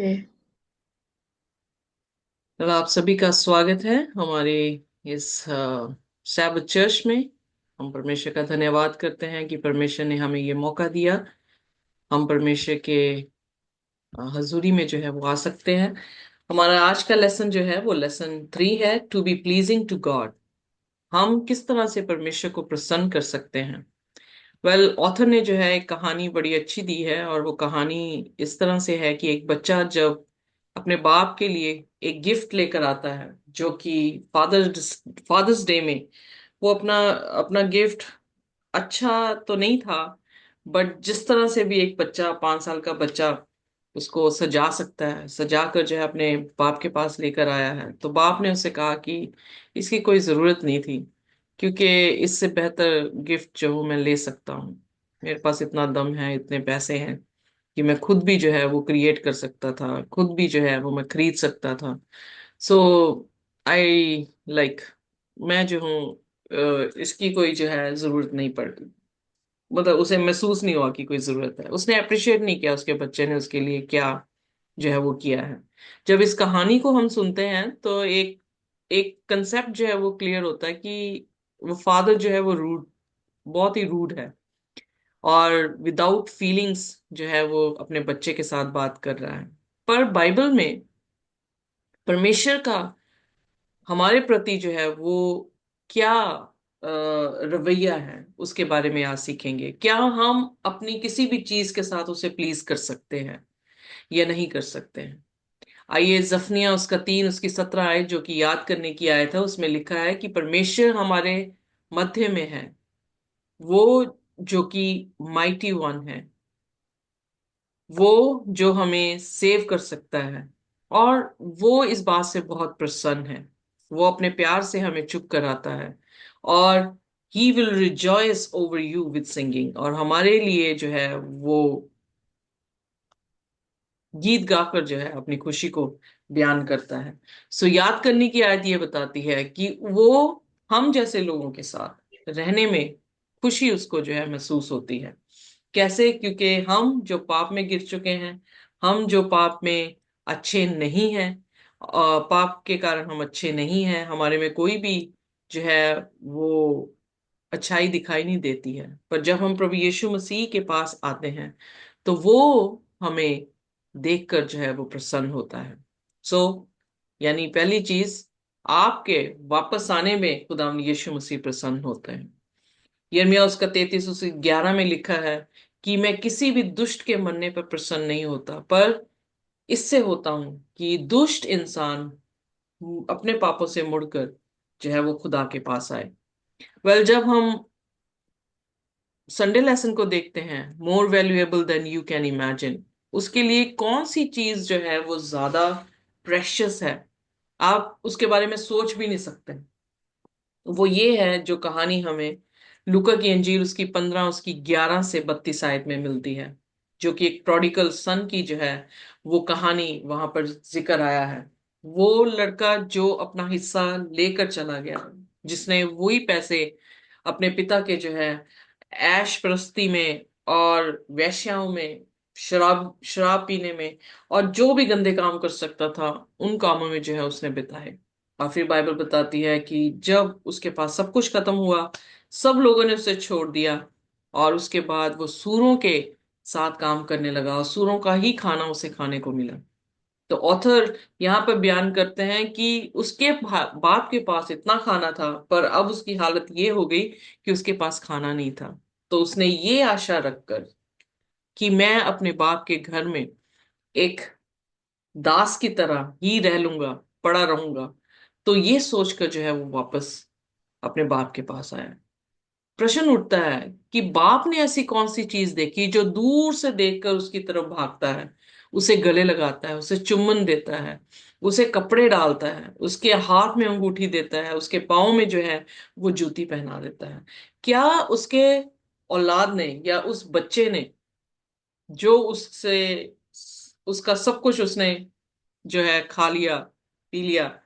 Okay. तो आप सभी का स्वागत है हमारे इस सैबत चर्च में। हम परमेश्वर का धन्यवाद करते हैं कि परमेश्वर ने हमें ये मौका दिया। हम परमेश्वर के हजूरी में जो है वो आ सकते हैं। हमारा आज का लेसन जो है वो लेसन 3 है, to be pleasing to God. हम किस तरह से परमेश्वर को प्रसन्न कर सकते हैं। ऑथर ने जो है एक कहानी बड़ी अच्छी दी है, और वो कहानी इस तरह से है कि एक बच्चा जब अपने बाप के लिए एक गिफ्ट लेकर आता है, जो कि फादर्स डे में वो अपना अपना गिफ्ट अच्छा तो नहीं था, बट जिस तरह से भी एक बच्चा 5 साल का बच्चा उसको सजा सकता है, सजा कर जो है अपने बाप के पास लेकर आया है, तो बाप ने उसे कहा कि इसकी कोई जरूरत नहीं थी, क्योंकि इससे बेहतर गिफ्ट जो हूँ मैं ले सकता हूँ। मेरे पास इतना दम है, इतने पैसे हैं कि मैं खुद भी जो है वो क्रिएट कर सकता था, खुद भी जो है वो मैं खरीद सकता था। सो आई लाइक मैं जो हूँ इसकी कोई जो है जरूरत नहीं पड़ती। मतलब उसे महसूस नहीं हुआ कि कोई जरूरत है, उसने अप्रिशिएट नहीं किया उसके बच्चे ने उसके लिए क्या जो है वो किया है। जब इस कहानी को हम सुनते हैं तो एक एक कंसेप्ट जो है वो क्लियर होता है कि वो फादर जो है वो रूड, बहुत ही रूड है, और विदाउट फीलिंग्स जो है वो अपने बच्चे के साथ बात कर रहा है। पर बाइबल में परमेश्वर का हमारे प्रति जो है वो क्या रवैया है उसके बारे में आज सीखेंगे। क्या हम अपनी किसी भी चीज के साथ उसे प्लीज कर सकते हैं या नहीं कर सकते हैं। आइए जफनिया उसका 3 उसकी 17 आयत जो कि याद करने की आयत है, उसमें लिखा है कि परमेश्वर हमारे मध्य में है, वो जो कि माइटी वन है, वो जो हमें सेव कर सकता है, और वो इस बात से बहुत प्रसन्न है। वो अपने प्यार से हमें चुप कराता है, और he will rejoice over you with singing, और हमारे लिए जो है वो गीत गाकर जो है अपनी खुशी को बयान करता है। सो याद करने की आयत ये बताती है कि वो हम जैसे लोगों के साथ रहने में खुशी उसको जो है महसूस होती है। कैसे? क्योंकि हम जो पाप में गिर चुके हैं, हम जो पाप में अच्छे नहीं हैं, पाप के कारण हम अच्छे नहीं हैं, हमारे में कोई भी जो है वो अच्छाई दिखाई नहीं देती है। पर जब हम प्रभु यीशु मसीह के पास आते हैं तो वो हमें देखकर जो है वो प्रसन्न होता है। सो यानी पहली चीज, आपके वापस आने में खुदा यीशु मसीह प्रसन्न होते हैं। यिर्मयाह उसका 33 उसके 11 में लिखा है कि मैं किसी भी दुष्ट के मरने पर प्रसन्न नहीं होता, पर इससे होता हूं कि दुष्ट इंसान अपने पापों से मुड़कर जो है वो खुदा के पास आए। जब हम संडे लेसन को देखते हैं, more valuable then you can imagine, उसके लिए कौन सी चीज जो है वो ज्यादा प्रेशियस है, आप उसके बारे में सोच भी नहीं सकते। वो ये है जो कहानी हमें लूका की अंजील उसकी 15 उसकी 11 से 32 आयत में मिलती है, जो कि एक प्रोडिगल सन की जो है वो कहानी वहां पर जिक्र आया है। वो लड़का जो अपना हिस्सा लेकर चला गया, जिसने वही पैसे अपने पिता के जो है ऐश प्रस्ती में और वेश्याओं में, शराब शराब पीने में, और जो भी गंदे काम कर सकता था उन कामों में जो है उसने बिताए। और फिर बाइबल बताती है कि जब उसके पास सब कुछ खत्म हुआ, सब लोगों ने उसे छोड़ दिया, और उसके बाद वो सूरों के साथ काम करने लगा, और सूरों का ही खाना उसे खाने को मिला। तो ऑथर यहाँ पर बयान करते हैं कि उसके बाप के पास इतना खाना था, पर अब उसकी हालत ये हो गई कि उसके पास खाना नहीं था। तो उसने ये आशा रखकर कि मैं अपने बाप के घर में एक दास की तरह ही रह लूंगा, पड़ा रहूंगा, तो ये सोचकर जो है वो वापस अपने बाप के पास आया। प्रश्न उठता है कि बाप ने ऐसी कौन सी चीज देखी जो दूर से देखकर उसकी तरफ भागता है, उसे गले लगाता है, उसे चुम्बन देता है, उसे कपड़े डालता है, उसके हाथ में अंगूठी देता है, उसके पाँव में जो है वो जूती पहना देता है। क्या उसके औलाद ने या उस बच्चे ने जो उससे उसका सब कुछ उसने जो है खा लिया, पी लिया,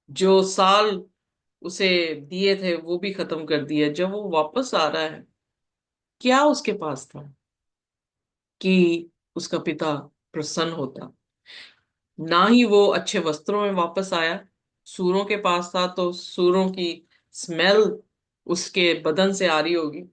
जो साल उसे दिए थे वो भी खत्म कर दिए, जब वो वापस आ रहा है क्या उसके पास था कि उसका पिता प्रसन्न होता? ना ही वो अच्छे वस्त्रों में वापस आया। सूरों के पास था तो सूरों की स्मेल उसके बदन से आ रही होगी।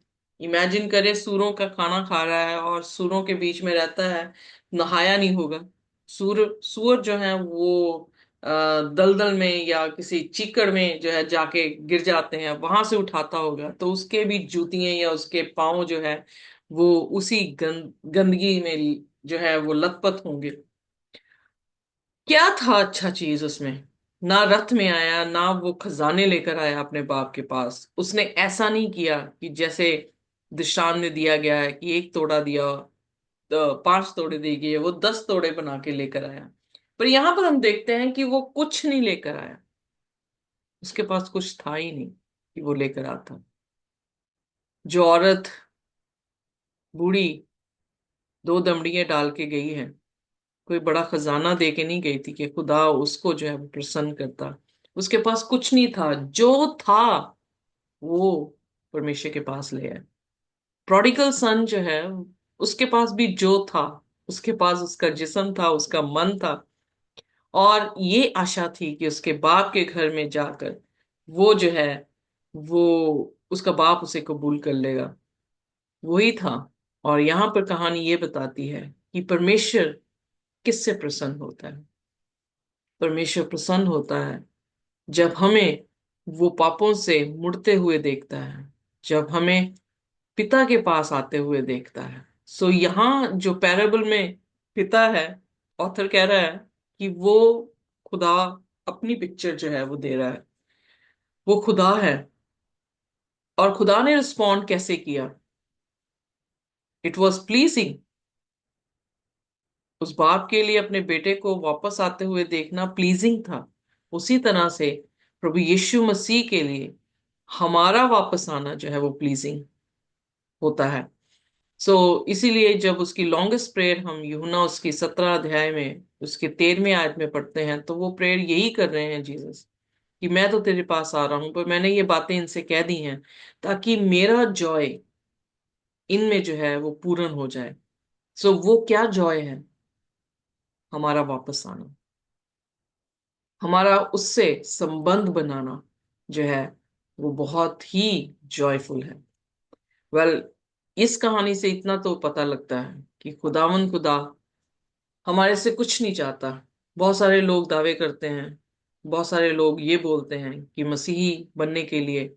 इमेजिन करे सूरों का खाना खा रहा है और सूरों के बीच में रहता है, नहाया नहीं होगा। सूअर जो है वो दलदल में या किसी चीकड़ में जो है जाके गिर जाते हैं, वहां से उठाता होगा तो उसके भी जूतियां या उसके पाँव जो है वो उसी गंदगी में जो है वो लथपथ होंगे। क्या था अच्छा चीज उसमें? ना रथ में आया, ना वो खजाने लेकर आया अपने बाप के पास। उसने ऐसा नहीं किया कि जैसे दृष्टांत में दिया गया है कि एक तोड़ा दिया तो 5 तोड़े दे गए, वो 10 तोड़े बना के लेकर आया। पर यहां पर हम देखते हैं कि वो कुछ नहीं लेकर आया। उसके पास कुछ था ही नहीं कि वो लेकर आता। जो औरत बूढ़ी 2 दमड़ियां डाल के गई है, कोई बड़ा खजाना दे के नहीं गई थी कि खुदा उसको जो है वो प्रसन्न करता। उसके पास कुछ नहीं था, जो था वो परमेश्वर के पास ले आए। प्रोडिगल सन जो है, उसके पास भी जो था, उसके पास उसका जिस्म था, उसका मन था, और ये आशा थी कि उसके बाप के घर में जाकर वो जो है वो उसका बाप उसे कबूल कर लेगा। वही था। और यहां पर कहानी ये बताती है कि परमेश्वर किससे प्रसन्न होता है। परमेश्वर प्रसन्न होता है जब हमें वो पापों से मुड़ते हुए देखता है, जब हमें पिता के पास आते हुए देखता है। सो यहाँ जो पैराबल में पिता है, ऑथर कह रहा है कि वो खुदा अपनी पिक्चर जो है वो दे रहा है। वो खुदा है। और खुदा ने रिस्पॉन्ड कैसे किया? It was pleasing. उस बाप के लिए अपने बेटे को वापस आते हुए देखना प्लीजिंग था। उसी तरह से प्रभु यीशु मसीह के लिए हमारा वापस आना जो है वो प्लीजिंग होता है। इसीलिए जब उसकी लॉन्गेस्ट प्रेयर हम यूहन्ना उसकी 17 अध्याय में उसके 13वें आयत में पढ़ते हैं, तो वो प्रेयर यही कर रहे हैं जीसस, कि मैं तो तेरे पास आ रहा हूं पर मैंने ये बातें इनसे कह दी हैं ताकि मेरा जॉय इनमें जो है वो पूर्ण हो जाए। वो क्या जॉय है? हमारा वापस आना, हमारा उससे संबंध बनाना जो है वो बहुत ही जॉयफुल है। इस कहानी से इतना तो पता लगता है कि खुदावन खुदा हमारे से कुछ नहीं चाहता। बहुत सारे लोग दावे करते हैं, बहुत सारे लोग ये बोलते हैं कि मसीही बनने के लिए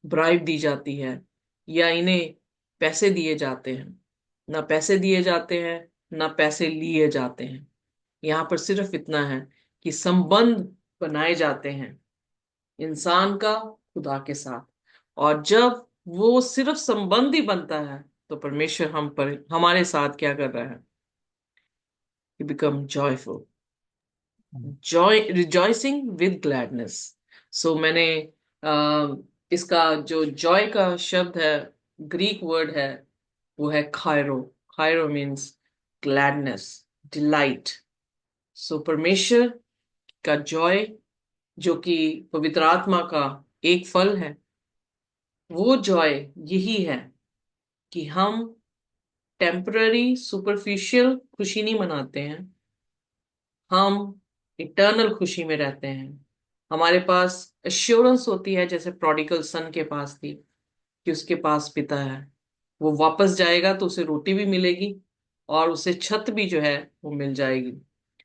ब्राइब दी जाती है या इन्हें पैसे दिए जाते हैं। ना पैसे दिए जाते हैं, ना पैसे लिए जाते हैं। यहाँ पर सिर्फ इतना है कि संबंध बनाए जाते हैं इंसान का खुदा के साथ। और जब वो सिर्फ संबंध ही बनता है तो परमेश्वर हम पर हमारे साथ क्या कर रहा है? He become joyful, joy rejoicing with gladness। मैंने इसका जो जॉय का शब्द है, ग्रीक वर्ड है, वो है खायरो। खायरो मीन्स ग्लैडनेस, डिलाइट। परमेश्वर का जॉय जो कि पवित्र आत्मा का एक फल है, वो जॉय यही है कि हम टेम्पररी सुपरफिशियल खुशी नहीं मनाते हैं, हम इटर्नल खुशी में रहते हैं। हमारे पास एश्योरेंस होती है, जैसे प्रोडिगल सन के पास थी, कि उसके पास पिता है। वो वापस जाएगा तो उसे रोटी भी मिलेगी और उसे छत भी जो है वो मिल जाएगी।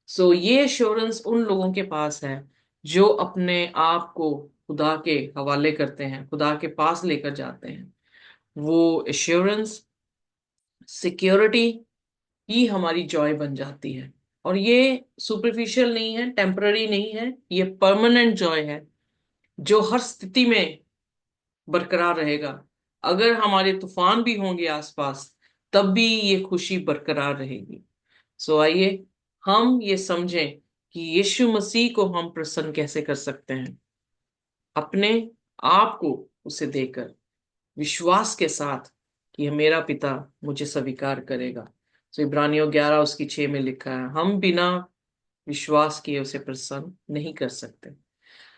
ये एश्योरेंस उन लोगों के पास है जो अपने आप को खुदा के हवाले करते हैं, खुदा के पास लेकर जाते हैं। वो एश्योरेंस, सिक्योरिटी ही हमारी जॉय बन जाती है। और ये सुपरफिशियल नहीं है, टेम्पररी नहीं है, ये परमानेंट जॉय है जो हर स्थिति में बरकरार रहेगा। अगर हमारे तूफान भी होंगे आसपास, तब भी ये खुशी बरकरार रहेगी। आइए हम ये समझें कि यीशु मसीह को हम प्रसन्न कैसे कर सकते हैं। अपने आप को उसे देकर, विश्वास के साथ कि मेरा पिता मुझे स्वीकार करेगा। इब्रानियों 11 उसकी 6 में लिखा है, हम बिना विश्वास किए उसे प्रसन्न नहीं कर सकते।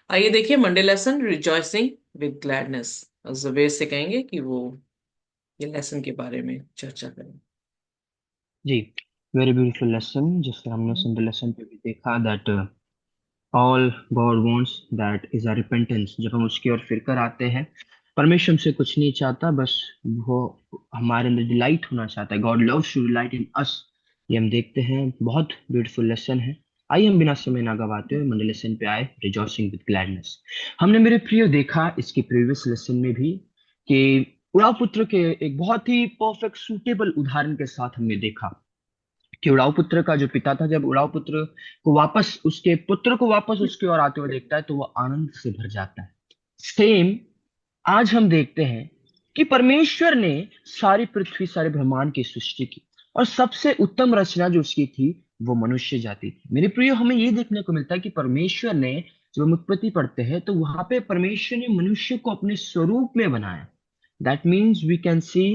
आइए देखिए Monday lesson rejoicing with gladness. Javed से कहेंगे कि वो ये लेसन के बारे में चर्चा करें। जी। वेरी ब्यूटीफुल लेसन, जिससे हमने सिंपल लेसन पे भी देखा that all God wants that is a repentance. जब हम उसकी ओर फिर कर आते हैं, परमेश्वर हमसे कुछ नहीं चाहता, बस वो हमारे अंदर डिलाइट होना चाहता है। God loves to delight in us. ये हम देखते हैं, बहुत ब्यूटीफुल लेसन है। आइए हम बिना समय ना गवाते हुए मंडे लेसन पे आए, रिजॉइसिंग विद ग्लैडनेस। हमने मेरे प्रियो देखा इसकी प्रीवियस लेसन में भी कि उड़ाव पुत्र के एक बहुत ही परफेक्ट सूटेबल उदाहरण के साथ हमने देखा कि उड़ाव पुत्र का जो पिता था, जब उड़ाव पुत्र को वापस उसके पुत्र को वापस उसकी ओर आते हुए देखता है तो वो आनंद से भर जाता है। सेम आज हम देखते हैं कि परमेश्वर ने सारी पृथ्वी, सारे ब्रह्मांड की सृष्टि की, और सबसे उत्तम रचना जो उसकी थी वो मनुष्य जाति थी। मेरे प्रियो, हमें ये देखने को मिलता है कि परमेश्वर ने, जब हम उत्पत्ति पढ़ते हैं तो वहां पे परमेश्वर ने मनुष्य को अपने स्वरूप में बनाया। That means we can see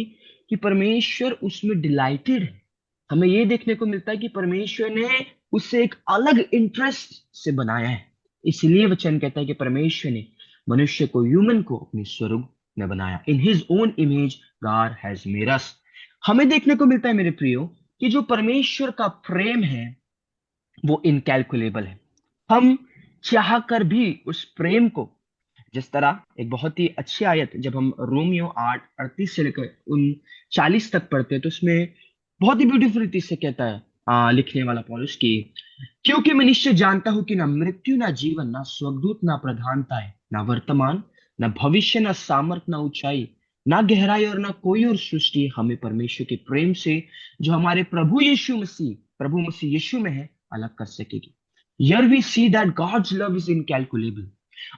कि परमेश्वर उसमें डिलाइटेड है। हमें ये देखने को मिलता है कि परमेश्वर ने उसे एक अलग इंटरेस्ट से बनाया है। इसलिए वचन कहता है कि परमेश्वर ने मनुष्य को, ह्यूमन को, अपने स्वरूप में बनाया। In his own image God has made us. हमें देखने को मिलता है मेरे प्रियो कि जो परमेश्वर का प्रेम है वो इनकैलकुलेबल है। हम चाह कर भी उस प्रेम को, जिस तरह एक बहुत ही अच्छी आयत जब हम रोमियो 8:38 से लेकर 39 तक पढ़ते हैं तो उसमें बहुत ही ब्यूटीफुल रीति से कहता है लिखने वाला पौलुस की, क्योंकि मैं निश्चय जानता हूं कि ना मृत्यु, ना जीवन, ना स्वर्गदूत, ना प्रधानता है, ना वर्तमान, ना भविष्य, ना सामर्थ, ना ऊंचाई, ना गहराई और ना कोई और सृष्टि हमें परमेश्वर के प्रेम से जो हमारे प्रभु मसीह यीशु में है अलग कर सकेगी। Here we see that God's love is incalculable।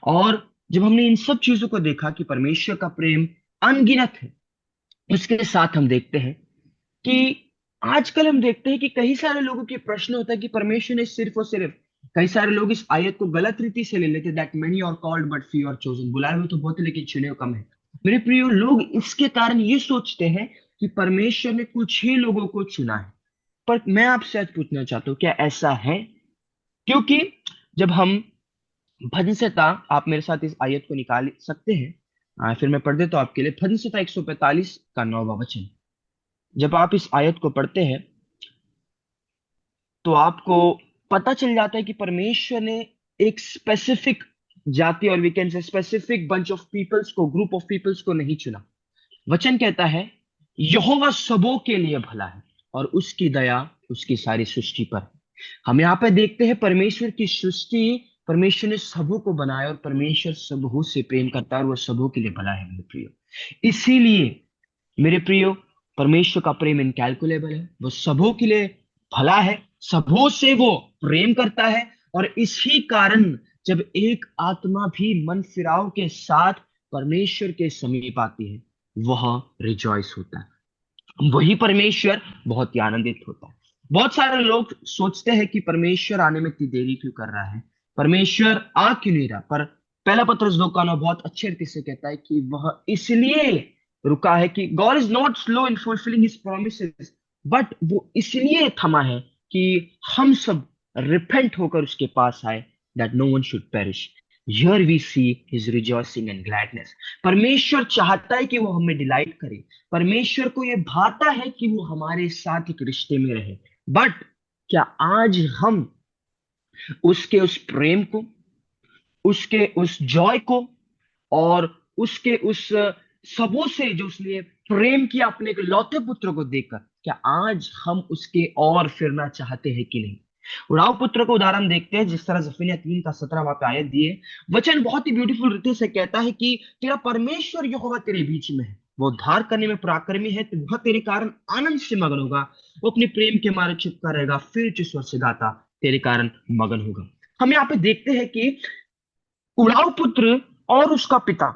और जब हमने इन सब चीजों को देखा कि परमेश्वर का प्रेम अनगिनत है, उसके साथ हम देखते हैं कि आजकल हम देखते हैं कि कई सारे लोगों के प्रश्न होता है कि परमेश्वर ने सिर्फ और सिर्फ, कई सारे लोग इस आयत को गलत रीति से ले लेते, that many are called but few are chosen. बुलाए हुए तो बहुत है लेकिन चुने हुए कम है। मेरे प्रियो, लोग इसके कारण ये सोचते हैं कि परमेश्वर ने कुछ ही लोगों को चुना है। पर मैं आपसे आज पूछना चाहता हूँ, क्या ऐसा है? क्योंकि जब हम भजन संहिता, आप मेरे साथ इस आयत को निकाल सकते हैं, फिर मैं पढ़ देता हूं आपके लिए। भजन संहिता 145 का 9वां वचन। जब आप इस आयत को पढ़ते हैं तो आपको पता चल जाता है कि परमेश्वर ने एक स्पेसिफिक जाति, और we can say specific bunch of peoples को, ग्रुप ऑफ पीपल्स को नहीं चुना। वचन कहता है यहोवा सबों के लिए भला है और उसकी दया उसकी सारी सृष्टि पर है। हम यहाँ पे देखते हैं परमेश्वर की सृष्टि, परमेश्वर ने सबों को बनाया और परमेश्वर सबों से प्रेम करता है और वह सबों के लिए भला है मेरे प्रियो। इसीलिए मेरे प्रियो, परमेश्वर का प्रेम इनकैलकुलेबल है, वो सबों के लिए भला है, सबों से वो प्रेम करता है। और इसी कारण जब एक आत्मा भी मन फिराव के साथ परमेश्वर के समीप आती है, वह रिजॉइस होता है, वही परमेश्वर बहुत ही आनंदित होता है। बहुत सारे लोग सोचते हैं कि परमेश्वर आने में इतनी देरी क्यों कर रहा है, परमेश्वर आ क्यों नहीं रहा। पर पहला पत्रस 2 बहुत अच्छे रीति से कहता है कि वह इसलिए रुका है कि God is not slow in fulfilling his promises, but वो इसलिए थमा है कि हम सब रिपेंट होकर उसके पास आए, that no one should perish. Here we see his rejoicing and gladness. परमेश्वर चाहता है कि वो हमें डिलाइट करे, परमेश्वर को यह भाता है कि वो हमारे साथ एक रिश्ते में रहे। बट क्या आज हम उसके उस प्रेम को, उसके उस जॉय को, और उसके उस सबों से जो उसने प्रेम किया अपने एक लौते पुत्र को देखकर, क्या आज हम उसके और फिरना चाहते हैं कि नहीं? उड़ाव पुत्र को उदाहरण देखते हैं, जिस तरह जफन्याह 3 का 17 वहां पे आयत दिए। वचन बहुत ही ब्यूटीफुल रीति से कहता है कि तेरा परमेश्वर यहोवा तेरे बीच में है, वो उद्धार करने में पराक्रमी है, तो वह तेरे कारण आनंद से मगन होगा, वो अपने प्रेम के मारे चिपका रहेगा, फिर स्वर से गाता तेरे कारण मगन होगा। हम यहाँ पे देखते हैं कि उड़ाव पुत्र और उसका पिता,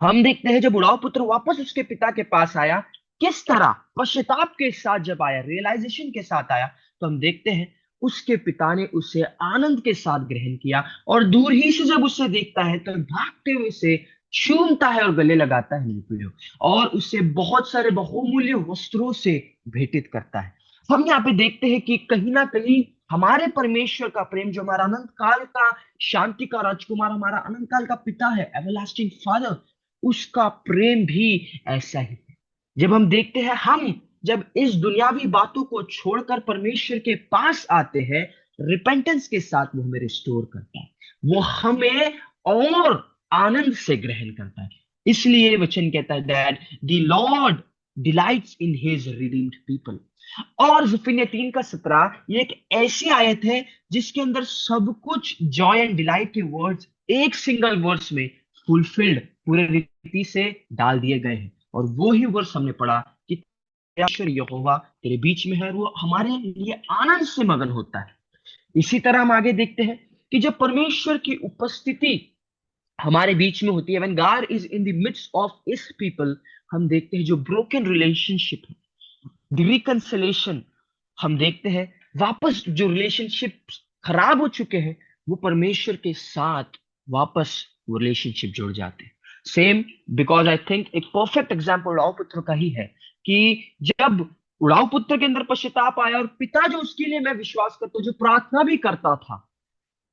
हम देखते हैं जब उड़ाव पुत्र वापस उसके पिता के पास आया, किस तरह पश्चाताप के साथ जब आया, रियलाइजेशन के साथ आया, तो हम देखते हैं उसके पिता ने उसे आनंद के साथ ग्रहण किया, और दूर ही से जब उसे देखता है तो भागते हुए उसे चूमता है और गले लगाता है निपुयो, और उसे बहुत सारे बहुमूल्य वस्त्रों से भेंटित करता है। हम यहाँ पे देखते हैं कि कहीं ना कहीं हमारे परमेश्वर का प्रेम, जो हमारा अनंत काल का शांति का राजकुमार, हमारा अनंत काल का पिता है, एवरलास्टिंग फादर, उसका प्रेम भी ऐसा ही है। जब हम देखते हैं हम जब इस दुनियावी बातों को छोड़कर परमेश्वर के पास आते हैं रिपेंटेंस के साथ, वो हमें रिस्टोर करता है, वो हमें और आनंद से ग्रहण करता है। इसलिए वचन कहता है that the Lord delights in his redeemed people. और जफन्याह 3 का 17 ये एक ऐसी आयत है जिसके अंदर सब कुछ जॉय एंड डिलाइट के वर्ड्स एक सिंगल वर्ड्स में फुलफिल्ड, पूरे रीति से डाल दिए गए हैं। और वो ही वर्ड्स हमने पढ़ा कि परमेश्वर यहोवा तेरे बीच में है और वो हमारे लिए आनंद से मगन होता है। इसी तरह हम आगे देखते हैं कि जब परमेश्वर की उपस्थिति हमारे बीच में होती है, when God is in the midst of his people, हम देखते हैं जो ब्रोकन रिलेशनशिप है, द रिकंसिलेशन, हम देखते हैं वापस जो रिलेशनशिप खराब हो चुके हैं वो परमेश्वर के साथ वापस वो रिलेशनशिप जुड़ जाते हैं। सेम, बिकॉज आई थिंक एक परफेक्ट एग्जाम्पल उड़ाव पुत्र का ही है कि जब उड़ाव पुत्र के अंदर पश्चाताप आया और पिता जो उसके लिए, मैं विश्वास करता हूं, जो प्रार्थना भी करता था,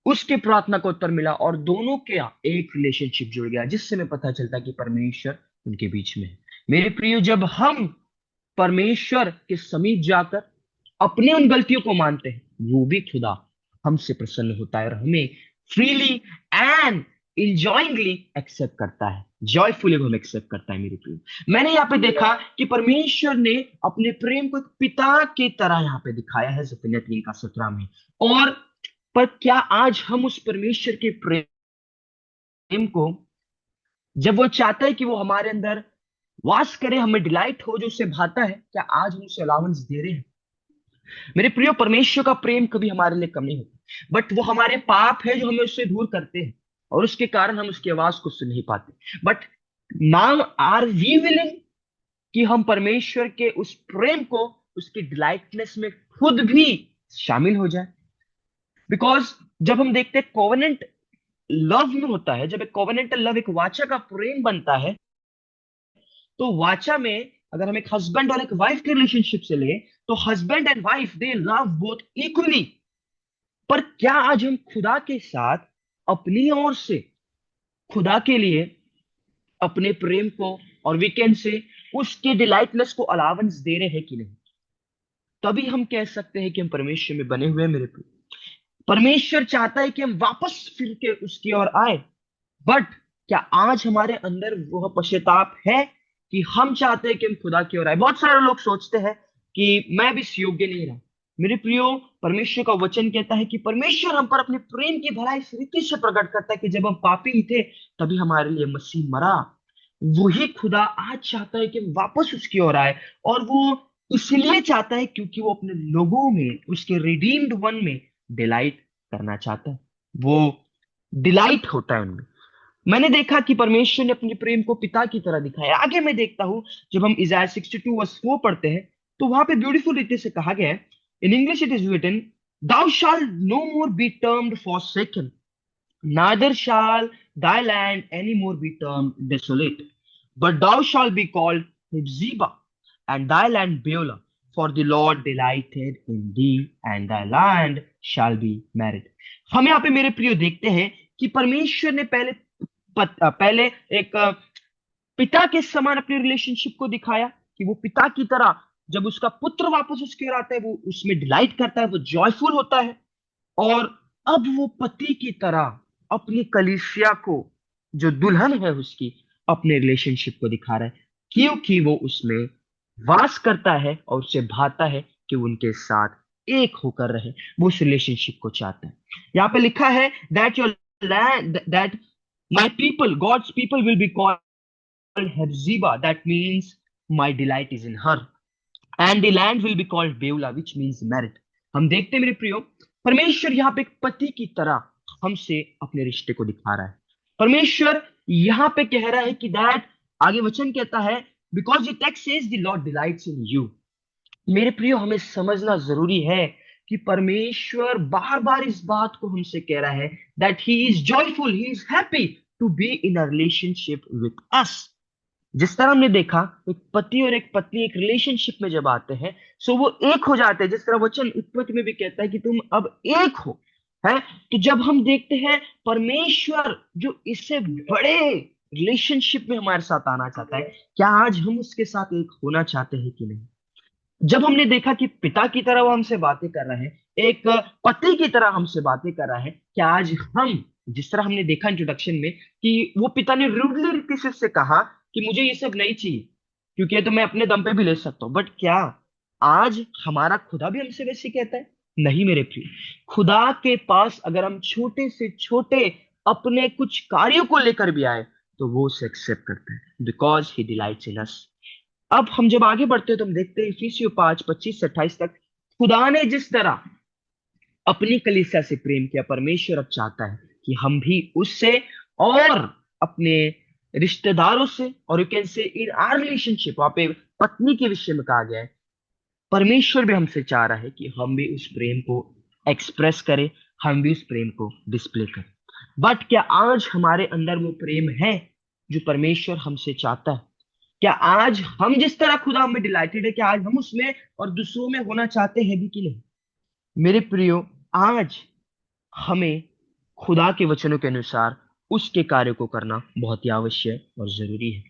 उसके प्रार्थना को उत्तर मिला और दोनों के एक रिलेशनशिप जुड़ गया, जिससे हमें पता चलता कि परमेश्वर उनके बीच में है। मेरे प्रियो, जब हम परमेश्वर के समीप जाकर अपनी उन गलतियों को मानते हैं, वो भी खुदा हमसे प्रसन्न होता है और हमें फ्रीली एंड इंजॉइंगली एक्सेप्ट करता है, जॉयफुली हम एक्सेप्ट करता है। मेरे प्रियो, मैंने यहाँ पे देखा कि परमेश्वर ने अपने प्रेम को एक पिता की तरह यहाँ पे दिखाया है जफन्याह 3 का 17 में। और पर क्या आज हम उस परमेश्वर के प्रेम को, जब वो चाहता है कि वो हमारे अंदर वास करे, हमें डिलाइट हो, जो उसे भाता है, क्या आज हम उसे अलाउंस दे रहे हैं? मेरे प्रियो, परमेश्वर का प्रेम कभी हमारे लिए कम नहीं होता, बट वो हमारे पाप है जो हमें उससे दूर करते हैं और उसके कारण हम उसकी आवाज को सुन नहीं पाते। But now are we willing कि हम परमेश्वर के उस प्रेम को, उसकी डिलाइटनेस में खुद भी शामिल हो जाए? बिकॉज जब हम देखते हैं कोवेनेंट लव में होता है, जब एक कोवेनेंटल लव, एक वाचा का प्रेम बनता है, तो वाचा में अगर हम एक हस्बैंड और एक वाइफ के रिलेशनशिप से ले, तो husband and wife they love both equally. पर क्या आज हम खुदा के साथ अपनी ओर से खुदा के लिए अपने प्रेम को और वीकेंड से उसके डिलाइटनेस को अलावेंस दे रहे हैं कि नहीं? तभी हम कह सकते हैं कि हम परमेश्वर में बने हुए हैं। मेरे प्रिय, परमेश्वर चाहता है कि हम वापस फिर के उसकी ओर आए, बट क्या आज हमारे अंदर वह पश्चाताप है कि हम चाहते हैं कि हम खुदा की ओर आए? बहुत सारे लोग सोचते हैं कि मैं भी इस योग्य नहीं रहा। मेरे प्रियो, परमेश्वर का वचन कहता है कि परमेश्वर हम पर अपने प्रेम की भलाई इस रीति से प्रकट करता है कि जब हम पापी ही थे तभी हमारे लिए मसीह मरा। वही खुदा आज चाहता है कि हम वापस उसकी ओर आए, और वो इसलिए चाहता है क्योंकि वो अपने लोगों में, उसके रिडीम्ड वन में डिलाइट करना चाहता है। वो डिलाइट होता है उनमें। मैंने देखा कि परमेश्वर ने अपने प्रेम को पिता की तरह दिखाया। आगे मैं देखता हूं, जब हम इजाया 62 वर्स 4 पढ़ते हैं, तो वहां पे ब्यूटीफुल रीति से कहा गया है, in English it is written, thou shalt no more be termed forsaken, neither shall thy land any more be termed desolate, but thou shalt be called Hephzibah, and thy land Beulah, for the Lord delighted in thee, and thy land shall be married. हम यहाँ पे मेरे प्रियो देखते हैं कि परमेश्वर ने पहले एक पिता के समान अपने रिलेशनशिप को दिखाया कि वो पिता की तरह, जब उसका पुत्र वापस उसके ओर आता है, वो उसमें डिलाइट करता है, वो जॉयफुल होता है। और अब वो पति की तरह अपनी कलीसिया को, जो दुल्हन है उसकी, अपने रिलेशनशिप को दिखा रहा है, क्योंकि वो उसमें वास करता है और उसे भाता है कि वो उनके साथ एक होकर रहे। वो उस रिलेशनशिप को चाहता है। यहाँ पे लिखा है that your land, that my people, God's people will be called Herzibah, that means my delight is in her, and the land will be called Beulah, which means merit. हम देखते हैं मेरे प्रियो, परमेश्वर यहाँ पे एक पति की तरह हमसे अपने रिश्ते को दिखा रहा है। परमेश्वर यहाँ पे कह रहा है कि दैट, आगे वचन कहता है, because the text says the Lord delights in you. मेरे प्रियो, हमें समझना जरूरी है कि परमेश्वर बार बार इस बात को हमसे कह रहा है that he is joyful, he is happy to be in a relationship with us. जिस तरह हमने देखा, एक पति और एक पत्नी एक रिलेशनशिप में जब आते हैं, सो वो एक हो जाते हैं, जिस तरह वचन उत्पत्ति में भी कहता है कि तुम अब एक हो, है। तो जब हम देखते हैं परमेश्वर जो इससे बड़े रिलेशनशिप में हमारे साथ आना चाहता है, क्या आज हम उसके साथ एक होना चाहते हैं कि नहीं? जब हमने देखा कि पिता की तरह वो हमसे बातें कर रहे हैं, एक पति की तरह हमसे बातें कर रहा है, कि आज हम, जिस तरह हमने देखा इंट्रोडक्शन में कि वो पिता ने रूडली रीति से कहा कि मुझे ये सब नहीं चाहिए, क्योंकि ये तो मैं अपने दम पे भी ले सकता हूँ, बट क्या आज हमारा खुदा भी हमसे वैसे कहता है? नहीं मेरे प्रिय। खुदा के पास अगर हम छोटे से छोटे अपने कुछ कार्यों को लेकर भी आए, तो वो उसे एक्सेप्ट करता है, बिकॉज ही डिलाइट्स इन अस। अब हम जब आगे बढ़ते हैं तो हम देखते हैं इफिसियों 5:25 से 28 तक, खुदा ने जिस तरह अपनी कलीसिया से प्रेम किया, परमेश्वर अब चाहता है कि हम भी उससे और अपने रिश्तेदारों से, और you can say in our relationship, वहां पे पत्नी के विषय में कहा गया है, परमेश्वर भी हमसे चाह रहा है कि हम भी उस प्रेम को एक्सप्रेस करें, हम भी उस प्रेम को डिस्प्ले करें। बट क्या आज हमारे अंदर वो प्रेम है जो परमेश्वर हमसे चाहता है? क्या आज हम जिस तरह खुदा हमें डिलाइटेड है, क्या आज हम उसमें और दूसरों में होना चाहते हैं भी कि नहीं? मेरे प्रियो, आज हमें खुदा के वचनों के अनुसार उसके कार्य को करना बहुत ही आवश्यक और जरूरी है।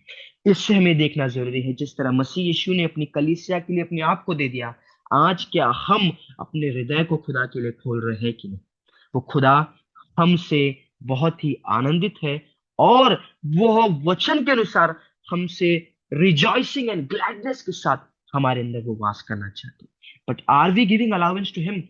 इससे हमें देखना जरूरी है, जिस तरह मसीह यीशु ने अपनी कलीसिया के लिए अपने आप को दे दिया, आज क्या हम अपने हृदय को खुदा के लिए खोल रहे हैं कि नहीं? वो खुदा हमसे बहुत ही आनंदित है, और वह वचन के अनुसार हमसे रिजॉइसिंग एंड ग्लैडनेस के साथ हमारे अंदर वो वास करना चाहते हैं। But are we giving allowance to him?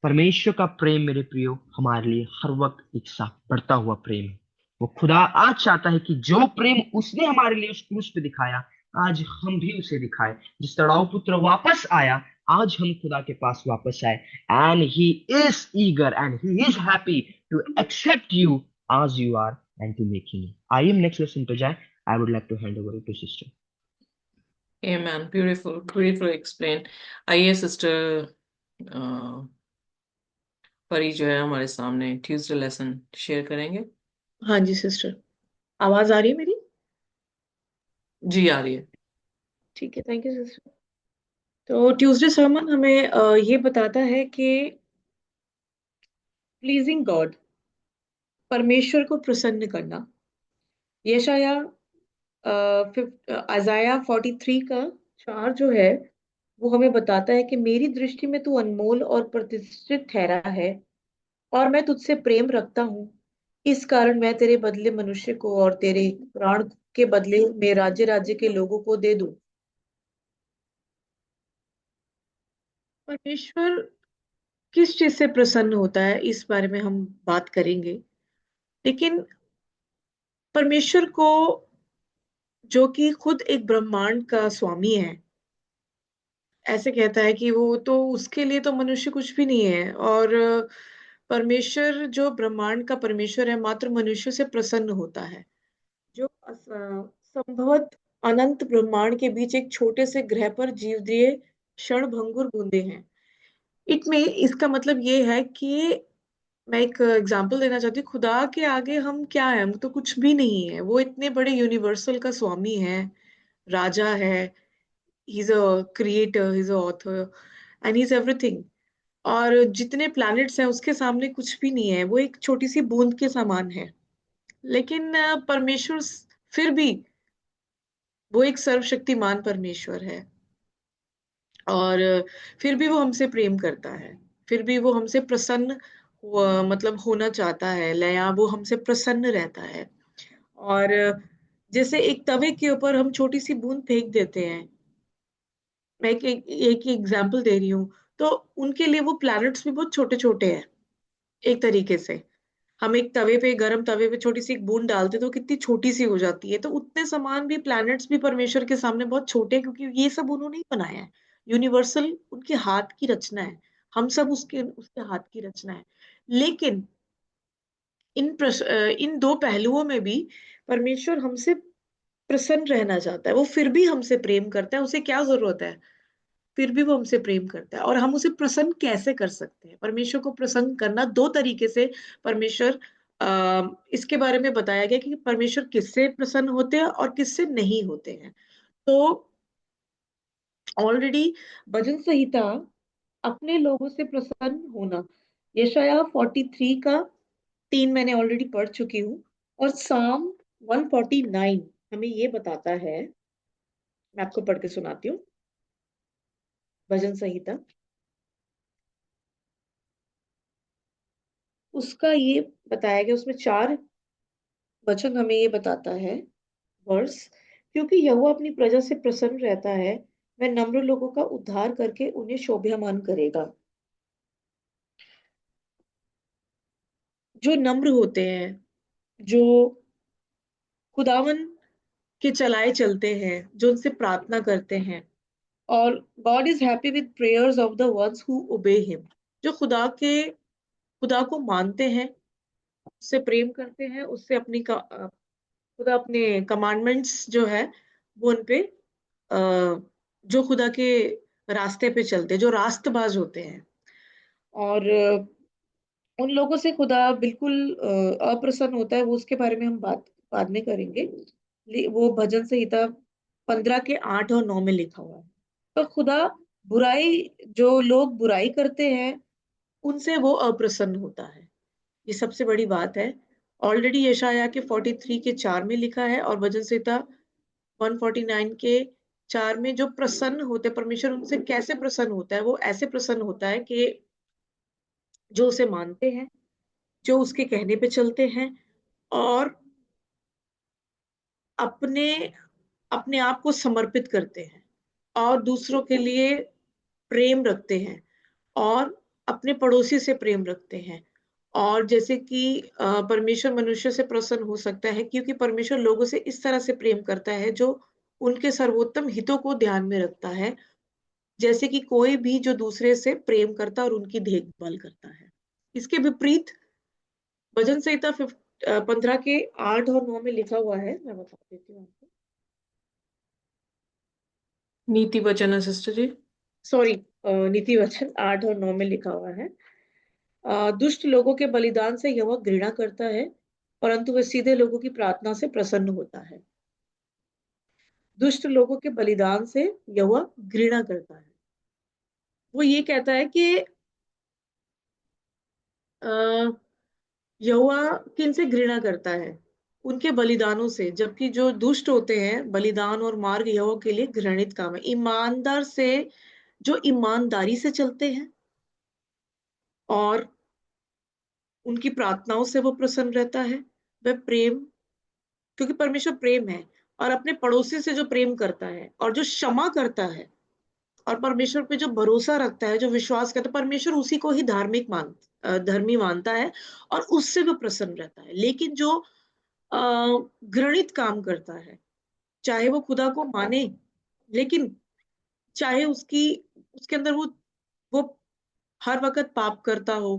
परमेश्वर का प्रेम मेरे प्रियो हमारे लिए हर वक्त एक साथ बढ़ता हुआ प्रेम है। वो खुदा आज चाहता है कि जो प्रेम उसने हमारे लिए उस क्रूस पे दिखाया, आज हम भी उसे दिखाए। जिस तरह वो पुत्र वापस आया, आज हम खुदा के पास वापस आए, and he is eager and he is happy to accept you as you are and to make you new. I am next lesson to Jai. I would like to hand over it to sister. Amen. Beautiful, beautiful explain. आइए sister परी जो है हमारे सामने Tuesday lesson share करेंगे। हाँ जी sister, आवाज आ रही है मेरी? जी आ रही है। ठीक है, थैंक यू सिस्टर। तो ट्यूसडे सर्मन हमें ये बताता है कि प्लीजिंग गॉड, परमेश्वर को प्रसन्न करना। यशाया अजाया 43 का 4 जो है वो हमें बताता है कि मेरी दृष्टि में तू अनमोल और प्रतिष्ठित ठहरा है, और मैं तुझसे प्रेम रखता हूँ। इस कारण मैं तेरे बदले मनुष्य को और तेरे प्राण के बदले में राज्य राज्य के लोगों को दे दूं। परमेश्वर किस चीज से प्रसन्न होता है इस बारे में हम बात करेंगे, लेकिन परमेश्वर को, जो कि खुद एक ब्रह्मांड का स्वामी है, ऐसे कहता है कि वो तो, उसके लिए तो मनुष्य कुछ भी नहीं है। और परमेश्वर जो ब्रह्मांड का परमेश्वर है मात्र मनुष्य से प्रसन्न होता है, जो संभवत अनंत ब्रह्मांड के बीच एक छोटे से ग्रह पर जीवदेह क्षण भंगुर बूंदे हैं। इट में इसका मतलब ये है कि मैं एक एग्जांपल देना चाहती हूँ, खुदा के आगे हम क्या है? हम तो कुछ भी नहीं है। वो इतने बड़े यूनिवर्सल का स्वामी है, राजा है, he is a creator, he is a author, and he is everything. और जितने प्लैनेट्स हैं उसके सामने कुछ भी नहीं है, वो एक छोटी सी बूंद के समान है। लेकिन परमेश्वर फिर भी, वो एक सर्वशक्तिमान परमेश्वर है, और फिर भी वो हमसे प्रेम करता है, फिर भी वो हमसे प्रसन्न मतलब होना चाहता है, लया वो हमसे प्रसन्न रहता है। और जैसे एक तवे के ऊपर हम छोटी सी बूंद फेंक देते हैं, मैं एक एग्जांपल दे रही हूँ, तो उनके लिए वो प्लैनेट्स भी बहुत छोटे छोटे हैं। एक तरीके से हम एक तवे पे, गरम तवे पे छोटी सी एक बूंद डालते तो कितनी छोटी सी हो जाती है, तो उतने समान भी प्लैनेट्स भी परमेश्वर के सामने बहुत छोटे हैं, क्योंकि ये सब उन्होंने ही बनाया है। यूनिवर्सल उनके हाथ की रचना है, हम सब उसके उसके हाथ की रचना है। लेकिन इन दो पहलुओं में भी परमेश्वर हमसे प्रसन्न रहना चाहता है। वो फिर भी हमसे प्रेम करता है, उसे क्या जरूरत है, फिर भी वो हमसे प्रेम करता है। और हम उसे प्रसन्न कैसे कर सकते हैं? परमेश्वर को प्रसन्न करना दो तरीके से परमेश्वर, इसके बारे में बताया गया कि परमेश्वर किससे प्रसन्न होते हैं और किससे नहीं होते हैं। तो ऑलरेडी भजन संहिता अपने लोगों से प्रसन्न होना, यशाया 43 का 3 मैंने ऑलरेडी पढ़ चुकी हूँ। और साम 149 हमें ये बताता है, मैं आपको पढ़ के सुनाती हूँ। भजन संहिता, उसका ये बताया गया, उसमें 4 वचन हमें ये बताता है, वर्स, क्योंकि यहोवा अपनी प्रजा से प्रसन्न रहता है, वह नम्र लोगों का उद्धार करके उन्हें शोभायमान करेगा। जो नम्र होते हैं, जो खुदावन के चलाए चलते हैं, जो उनसे प्रार्थना करते हैं, और God is happy with prayers of the ones who obey him, जो खुदा को मानते हैं, उससे प्रेम करते हैं, उससे खुदा अपने कमांडमेंट्स जो है वो उन पे अ, जो खुदा के रास्ते पे चलते हैं, जो रास्तबाज होते हैं, और उन लोगों से खुदा बिल्कुल अप्रसन्न होता है, वो उसके बारे में हम बात बाद में करेंगे। वो भजन संहिता 15 के 8 और 9 में लिखा हुआ है। तो खुदा बुराई जो लोग बुराई करते हैं, उनसे वो अप्रसन्न होता है। ये सबसे बड़ी बात है। ऑलरेडी यशायाह के 43 के 4 में लिखा है, और भजन संहिता 149 के 4 में जो प्रसन्न होते हैं, परमेश्वर उनसे कैसे प्रसन्न होता है, वो ऐसे प्रसन्न होता है कि जो उसे मानते हैं, जो उसके कहने पे चलते हैं, और अपने अपने आप को समर्पित करते हैं, और दूसरों के लिए प्रेम रखते हैं, और अपने पड़ोसी से प्रेम रखते हैं। और जैसे कि परमेश्वर मनुष्य से प्रसन्न हो सकता है, क्योंकि परमेश्वर लोगों से इस तरह से प्रेम करता है जो उनके सर्वोत्तम हितों को ध्यान में रखता है, जैसे कि कोई भी जो दूसरे से प्रेम करता है और उनकी देखभाल करता है। इसके विपरीत भजन संहिता 15 के 8 और 9 में लिखा हुआ है, मैं बता देती हूँ आपको। नीति वचन है सिस्टर जी। सॉरी, नीति वचन 8 और 9 में लिखा हुआ है, दुष्ट लोगों के बलिदान से यहोवा घृणा करता है, परंतु वह सीधे लोगों की प्रार्थना से प्रसन्न होता है। दुष्ट लोगों के बलिदान से यहोवा घृणा करता है। वो ये कहता है कि यहोवा किनसे घृणा करता है? उनके बलिदानों से, जबकि जो दुष्ट होते हैं, बलिदान और मार्ग यहोवा के लिए घृणित काम है। ईमानदार से, जो ईमानदारी से चलते हैं, और उनकी प्रार्थनाओं से वो प्रसन्न रहता है, वह प्रेम, क्योंकि परमेश्वर प्रेम है, और अपने पड़ोसी से जो प्रेम करता है और जो क्षमा करता है और परमेश्वर पे जो भरोसा रखता है, जो विश्वास करता है, परमेश्वर उसी को ही धर्मी मानता है, और उससे वो प्रसन्न रहता है। लेकिन जो घृणित काम करता है, चाहे वो खुदा को माने, लेकिन चाहे उसके अंदर वो हर वक़्त पाप करता हो,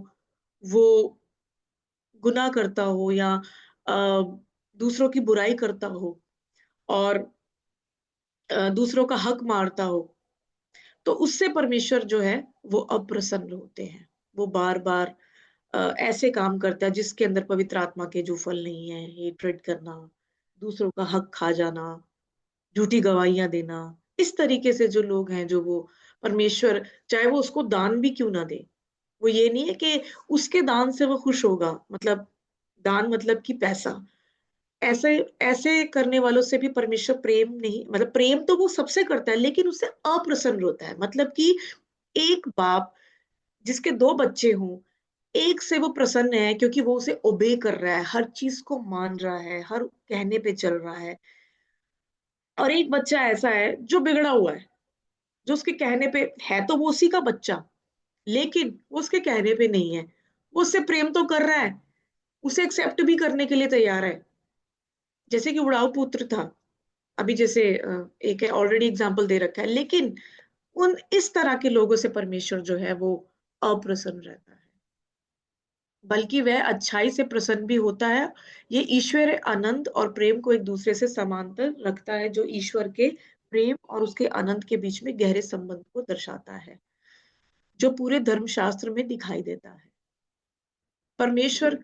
वो गुनाह करता हो, या अ, दूसरों की बुराई करता हो, और दूसरों का हक मारता हो, तो उससे परमेश्वर जो है वो अप्रसन्न होते हैं। वो बार-बार ऐसे काम करता है जिसके अंदर पवित्र आत्मा के जो फल नहीं है, हेट्रेड करना, दूसरों का हक खा जाना, झूठी गवाहियाँ देना, इस तरीके से जो लोग हैं, जो वो परमेश्वर चाहे वो उसको दान भी क्यों ना दे, वो ये नहीं है कि उसके दान से वो खुश होगा, मतलब दान मतलब कि पैसा। ऐसे ऐसे करने वालों से भी परमेश्वर प्रेम नहीं, मतलब प्रेम तो वो सबसे करता है, लेकिन उससे अप्रसन्न होता है। मतलब कि एक बाप जिसके 2 बच्चे हों, एक से वो प्रसन्न है क्योंकि वो उसे ओबे कर रहा है, हर चीज़ को मान रहा है, हर कहने पे चल रहा है। और एक बच्चा ऐसा है जो बिगड़ा हुआ है, जो उसके कहने पे है, तो वो उसी का बच्चा, लेकिन वो उसके कहने पे नहीं है। वो उससे प्रेम तो कर रहा है, उसे एक्सेप्ट भी करने के लिए तैयार है। जैसे कि उड़ाऊ पुत्र था, अभी जैसे एक ऑलरेडी एग्जाम्पल दे रखा है, लेकिन उन इस तरह के लोगों से परमेश्वर जो है वो अप्रसन्न रहता है, बल्कि वह अच्छाई से प्रसन्न भी होता है। ये ईश्वर आनंद और प्रेम को एक दूसरे से समांतर रखता है, जो ईश्वर के प्रेम और उसके आनंद के बीच में गहरे संबंध को दर्शाता है, जो पूरे धर्मशास्त्र में दिखाई देता है। परमेश्वर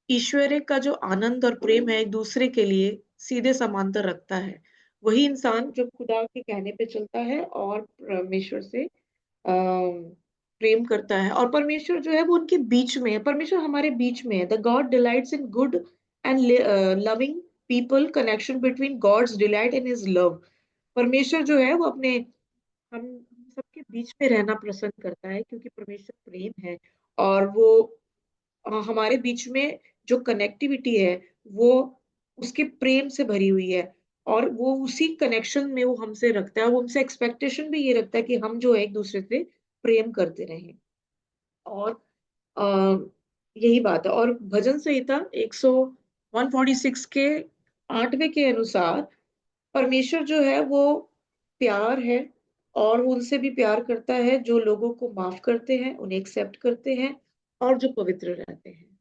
ईश्वर का जो आनंद और प्रेम है एक दूसरे के लिए सीधे समांतर रखता है। वही इंसान जो खुदा के कहने पे चलता है और परमेश्वर से प्रेम करता है, और परमेश्वर जो है वो उनके बीच में है। परमेश्वर हमारे बीच में है। The God delights in good and loving people, connection between God's delight and his love. परमेश्वर जो है वो अपने हम सबके बीच में रहना पसंद करता है, क्योंकि परमेश्वर प्रेम है। और वो हमारे बीच में जो कनेक्टिविटी है वो उसके प्रेम से भरी हुई है, और वो उसी कनेक्शन में वो हमसे रखता है। वो हमसे एक्सपेक्टेशन भी ये रखता है कि हम जो है एक दूसरे से प्रेम करते रहें। और अ, यही बात है। और भजन संहिता 146 के 8वें के अनुसार परमेश्वर जो है वो प्यार है, और वो उनसे भी प्यार करता है जो लोगों को माफ करते हैं, उन्हें एक्सेप्ट करते हैं, और जो पवित्र रहते हैं।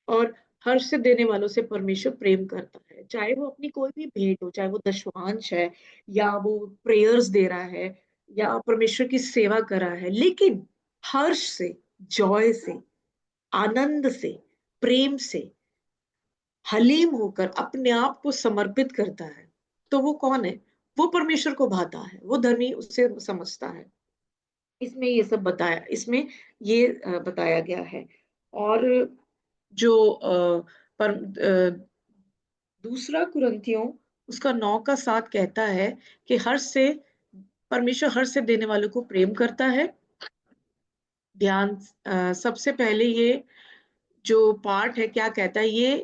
और हर्ष से देने वालों से परमेश्वर प्रेम करता है, चाहे वो अपनी कोई भी भेंट हो, चाहे वो दशवांश है, या वो प्रेयर्स दे रहा है, या परमेश्वर की सेवा कर रहा है, लेकिन हर्ष से, जॉय से, आनंद से, प्रेम से, हलीम होकर अपने आप को समर्पित करता है। तो वो कौन है? वो परमेश्वर को भाता है, वो धर्मी उससे समझता है। इसमें ये सब बताया, इसमें ये बताया गया है। और जो पर दूसरा कुरिन्थियों उसका 9 का 7 कहता है कि परमेश्वर हर्ष से देने वालों को प्रेम करता है। ध्यान, सबसे पहले ये जो पार्ट है क्या कहता है,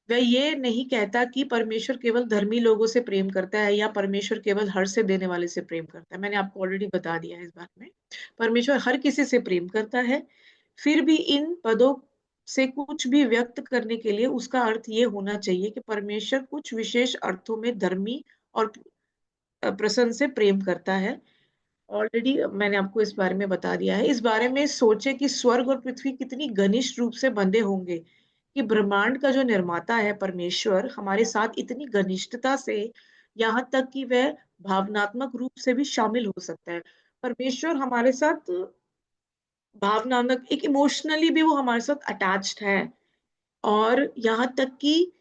वह ये नहीं कहता कि परमेश्वर केवल धर्मी लोगों से प्रेम करता है, या परमेश्वर केवल हर्ष से देने वाले से प्रेम करता है। मैंने आपको ऑलरेडी बता दिया है इस बारे में। परमेश्वर हर किसी से प्रेम करता है। फिर भी इन पदों से कुछ भी व्यक्त करने के लिए उसका अर्थ ये होना चाहिए कि परमेश्वर कुछ विशेष अर्थों में धर्मी और प्रसन्न से प्रेम करता है। ऑलरेडी मैंने आपको इस बारे में बता दिया है। इस बारे में सोचे कि स्वर्ग और पृथ्वी कितनी घनिष्ठ रूप से बंधे होंगे, कि ब्रह्मांड का जो निर्माता है परमेश्वर हमारे साथ इतनी घनिष्ठता से, यहाँ तक कि वह भावनात्मक रूप से भी शामिल हो सकता है। परमेश्वर हमारे साथ भावनात्मक, एक इमोशनली भी वो हमारे साथ अटैच्ड है, और यहाँ तक कि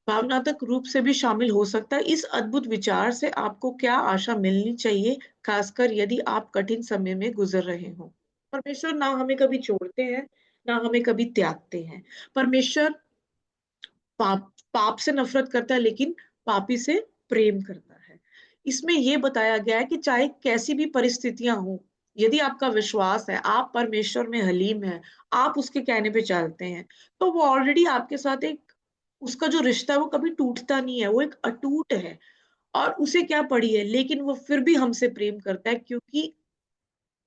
भावनात्मक रूप से भी शामिल हो सकता है। इस अद्भुत विचार से आपको क्या आशा मिलनी चाहिए, खासकर यदि आप कठिन समय में गुजर रहे हो। परमेश्वर ना हमें कभी छोड़ते हैं, ना हमें कभी त्यागते हैं। परमेश्वर पाप से नफरत करता है, लेकिन पापी से प्रेम करता है। इसमें यह बताया गया है कि चाहे कैसी भी परिस्थितियां हो, यदि आपका विश्वास है, आप परमेश्वर में हलीम है, आप उसके कहने पे चलते हैं, तो वो ऑलरेडी आपके साथ एक, उसका जो रिश्ता है वो कभी टूटता नहीं है, वो एक अटूट है। और उसे क्या पड़ी है, लेकिन वो फिर भी हमसे प्रेम करता है, क्योंकि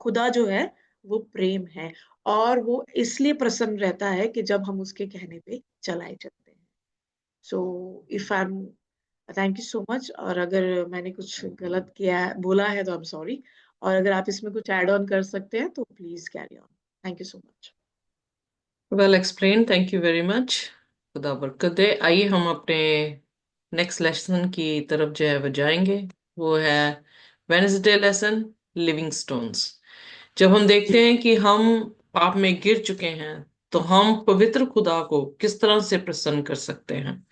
खुदा जो है वो प्रेम है। और वो इसलिए प्रसन्न रहता है कि जब हम उसके कहने पे चलाए चलते हैं। So if I am thank you so much. और अगर मैंने कुछ गलत किया है, बोला है, तो आई एम सॉरी। और अगर आप इसमें कुछ ऐड ऑन कर सकते हैं तो please carry on. Thank you so much. Well explain, thank you very much. खुदा बरकत दे। आइए हम अपने नेक्स्ट लेसन की तरफ जो है वो जाएंगे। वो है वेडनेसडे लेसन, लिविंग स्टोन्स। जब हम देखते हैं कि हम पाप में गिर चुके हैं, तो हम पवित्र खुदा को किस तरह से प्रसन्न कर सकते हैं।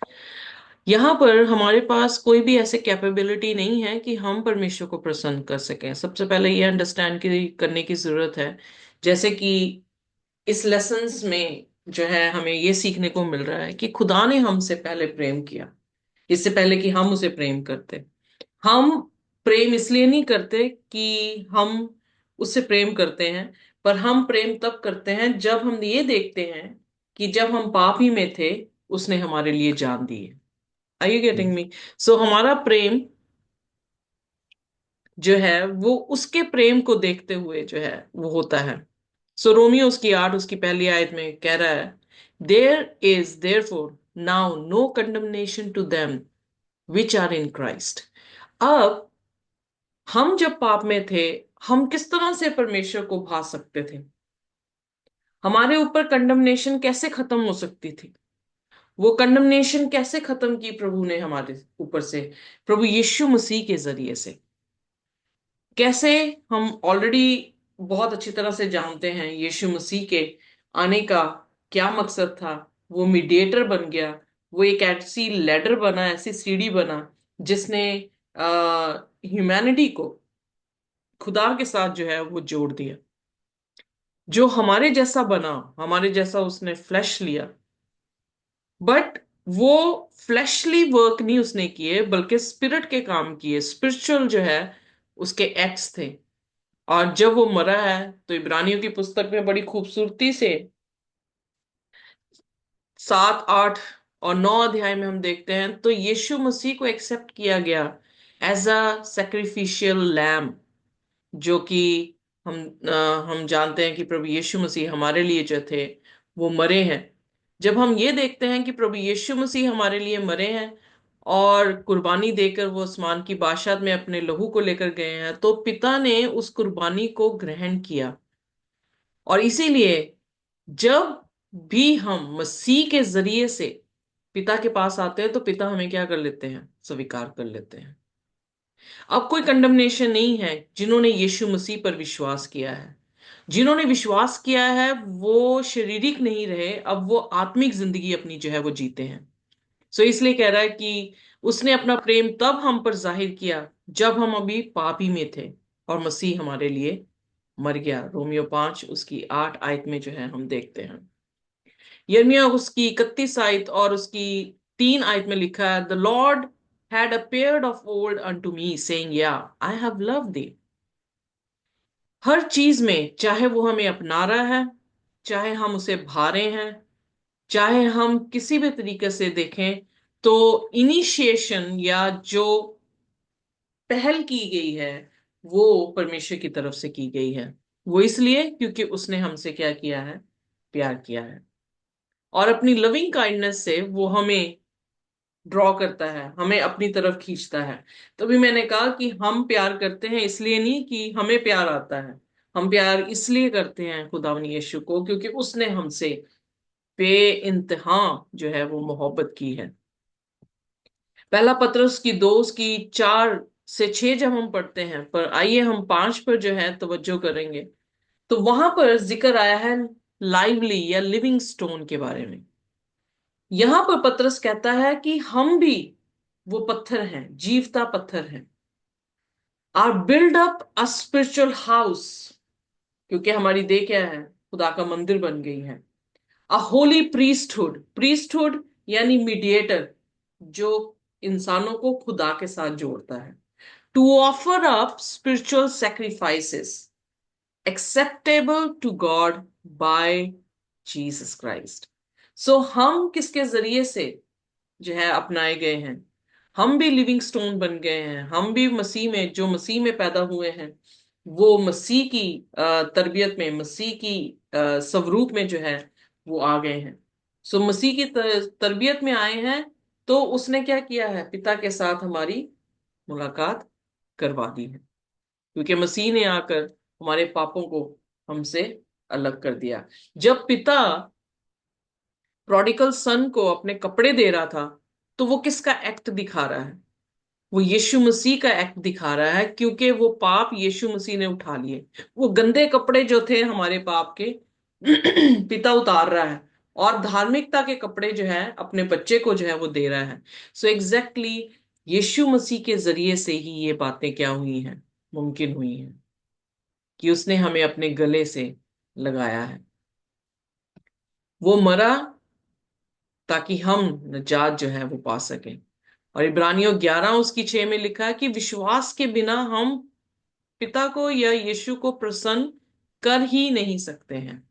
यहाँ पर हमारे पास कोई भी ऐसे कैपेबिलिटी नहीं है कि हम परमेश्वर को प्रसन्न कर सकें। सबसे पहले ये अंडरस्टैंड करने की जरूरत है, जैसे कि इस लेसन्स में जो है हमें ये सीखने को मिल रहा है कि खुदा ने हमसे पहले प्रेम किया, इससे पहले कि हम उसे प्रेम करते। हम प्रेम इसलिए नहीं करते कि हम उससे प्रेम करते हैं, पर हम प्रेम तब करते हैं जब हम ये देखते हैं कि जब हम पाप ही में थे, उसने हमारे लिए जान दी है। Are you getting me? So हमारा प्रेम जो है वो उसके प्रेम को देखते हुए जो है वो होता है। सो रोमियो उसकी 8 उसकी पहली आयत में कह रहा है, there is therefore now no condemnation to them which are in Christ. अब हम जब पाप में थे, हम किस तरह से परमेश्वर को भा सकते थे? हमारे ऊपर कंडमनेशन कैसे खत्म हो सकती थी? वो कंडमनेशन कैसे खत्म की प्रभु ने हमारे ऊपर से? प्रभु यीशु मसीह के जरिए से। कैसे? हम ऑलरेडी बहुत अच्छी तरह से जानते हैं यीशु मसीह के आने का क्या मकसद था। वो मीडिएटर बन गया, वो एक ऐसी लैडर बना, ऐसी सीढ़ी बना जिसने ह्यूमैनिटी को खुदा के साथ जो है वो जोड़ दिया। जो हमारे जैसा बना, हमारे जैसा उसने फ्लैश लिया, बट वो फ्लैशली वर्क नहीं उसने किए, बल्कि स्पिरिट के काम किए। स्पिरिचुअल जो है उसके एक्ट्स थे। और जब वो मरा है तो इब्रानियों की पुस्तक में बड़ी खूबसूरती से 7, 8 और 9 अध्याय में हम देखते हैं, तो यीशु मसीह को एक्सेप्ट किया गया एज अ सैक्रिफिशियल लैम, जो कि हम हम जानते हैं कि प्रभु यीशु मसीह हमारे लिए जो थे वो मरे हैं। जब हम ये देखते हैं कि प्रभु यीशु मसीह हमारे लिए मरे हैं और कुर्बानी देकर वो आसमान की बादशाहत में अपने लहू को लेकर गए हैं, तो पिता ने उस कुर्बानी को ग्रहण किया। और इसीलिए जब भी हम मसीह के जरिए से पिता के पास आते हैं, तो पिता हमें क्या कर लेते हैं? स्वीकार कर लेते हैं। अब कोई कंडमनेशन नहीं है जिन्होंने यीशु मसीह पर विश्वास किया है। जिन्होंने विश्वास किया है वो शारीरिक नहीं रहे, अब वो आत्मिक जिंदगी अपनी जो है वो जीते हैं। सो इसलिए कह रहा है कि उसने अपना प्रेम तब हम पर जाहिर किया जब हम अभी पापी में थे और मसीह हमारे लिए मर गया। रोमियो 5 उसकी 8 आयत में जो है हम देखते हैं। यिर्मयाह उसकी 31 आयत और उसकी 3 आयत में लिखा है, the Lord had appeared of old unto me, saying, Yeah, I have loved thee. हर चीज में, चाहे वो हमें अपना रहा है, चाहे हम उसे भारे हैं, चाहे हम किसी भी तरीके से देखें, तो इनिशिएशन या जो पहल की गई है वो परमेश्वर की तरफ से की गई है। वो इसलिए क्योंकि उसने हमसे क्या किया है? प्यार किया है। और अपनी लविंग काइंडनेस से वो हमें ड्रॉ करता है, हमें अपनी तरफ खींचता है। तभी मैंने कहा कि हम प्यार करते हैं इसलिए नहीं कि हमें प्यार आता है, हम प्यार इसलिए करते हैं खुदावंद यीशु को क्योंकि उसने हमसे बेइंतहा जो है वो मोहब्बत की है। पहला पत्रस की 2 की 4 से 6 जब हम पढ़ते हैं, पर आइए हम 5 पर जो है तवज्जो करेंगे। तो वहां पर जिक्र आया है लाइवली या लिविंग स्टोन के बारे में। यहां पर पतरस कहता है कि हम भी वो पत्थर हैं, जीवता पत्थर हैं, are build up a spiritual house, क्योंकि हमारी देह क्या है? खुदा का मंदिर बन गई है। अ होली प्रीस्टहुड, प्रीस्टहुड यानी मीडिएटर, जो इंसानों को खुदा के साथ जोड़ता है। To offer up spiritual sacrifices acceptable to God by Jesus Christ. So हम किसके जरिए से जो है अपनाए गए हैं? हम भी लिविंग स्टोन बन गए हैं। हम भी मसीह में, जो मसीह में पैदा हुए हैं, वो मसीह की तरबियत में, मसीह की स्वरूप में जो है वो आ गए हैं। सो मसीह की तरबियत में आए हैं, तो उसने क्या किया है? पिता के साथ हमारी मुलाकात करवा दी है, क्योंकि मसीह ने आकर हमारे पापों को हमसे अलग कर दिया। जब पिता प्रोडिगल सन को अपने कपड़े दे रहा था, तो वो किसका एक्ट दिखा रहा है? वो यीशु मसीह का एक्ट दिखा रहा है, क्योंकि वो पाप यीशु मसीह ने उठा लिए। वो गंदे कपड़े जो थे हमारे पाप के पिता उतार रहा है, और धार्मिकता के कपड़े जो है अपने बच्चे को जो है वो दे रहा है। सो एग्जैक्टली यीशु मसीह के जरिए से ही ये बातें क्या हुई हैं? मुमकिन हुई हैं, कि उसने हमें अपने गले से लगाया है। वो मरा ताकि हम निजात जो है वो पा सकें। और इब्रानियों 11 उसकी 6 में लिखा है कि विश्वास के बिना हम पिता को या यीशु को प्रसन्न कर ही नहीं सकते हैं।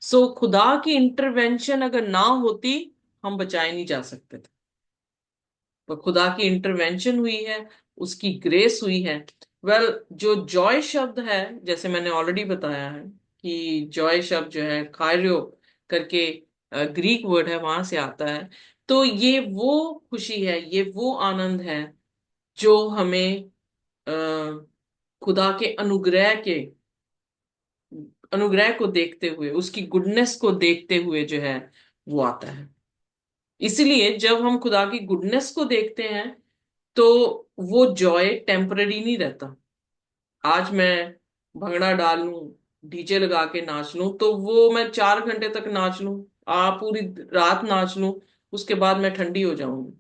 सो खुदा की इंटरवेंशन अगर ना होती, हम बचाए नहीं जा सकते थे। पर खुदा की इंटरवेंशन हुई है, उसकी ग्रेस हुई है। वेल, जो जॉय शब्द है, जैसे मैंने ऑलरेडी बताया है कि जॉय शब्द जो है कायरो करके ग्रीक वर्ड है, वहां से आता है। तो ये वो खुशी है, ये वो आनंद है जो हमें खुदा के अनुग्रह को देखते हुए, उसकी गुडनेस को देखते हुए जो है वो आता है। इसीलिए जब हम खुदा की गुडनेस को देखते हैं, तो वो जॉय टेम्पररी नहीं रहता। आज मैं भंगड़ा डाल लूं, डीजे लगा के नाच लूं, तो वो मैं 4 घंटे तक नाच लूं, पूरी रात नाच लूं, उसके बाद मैं ठंडी हो जाऊंगी।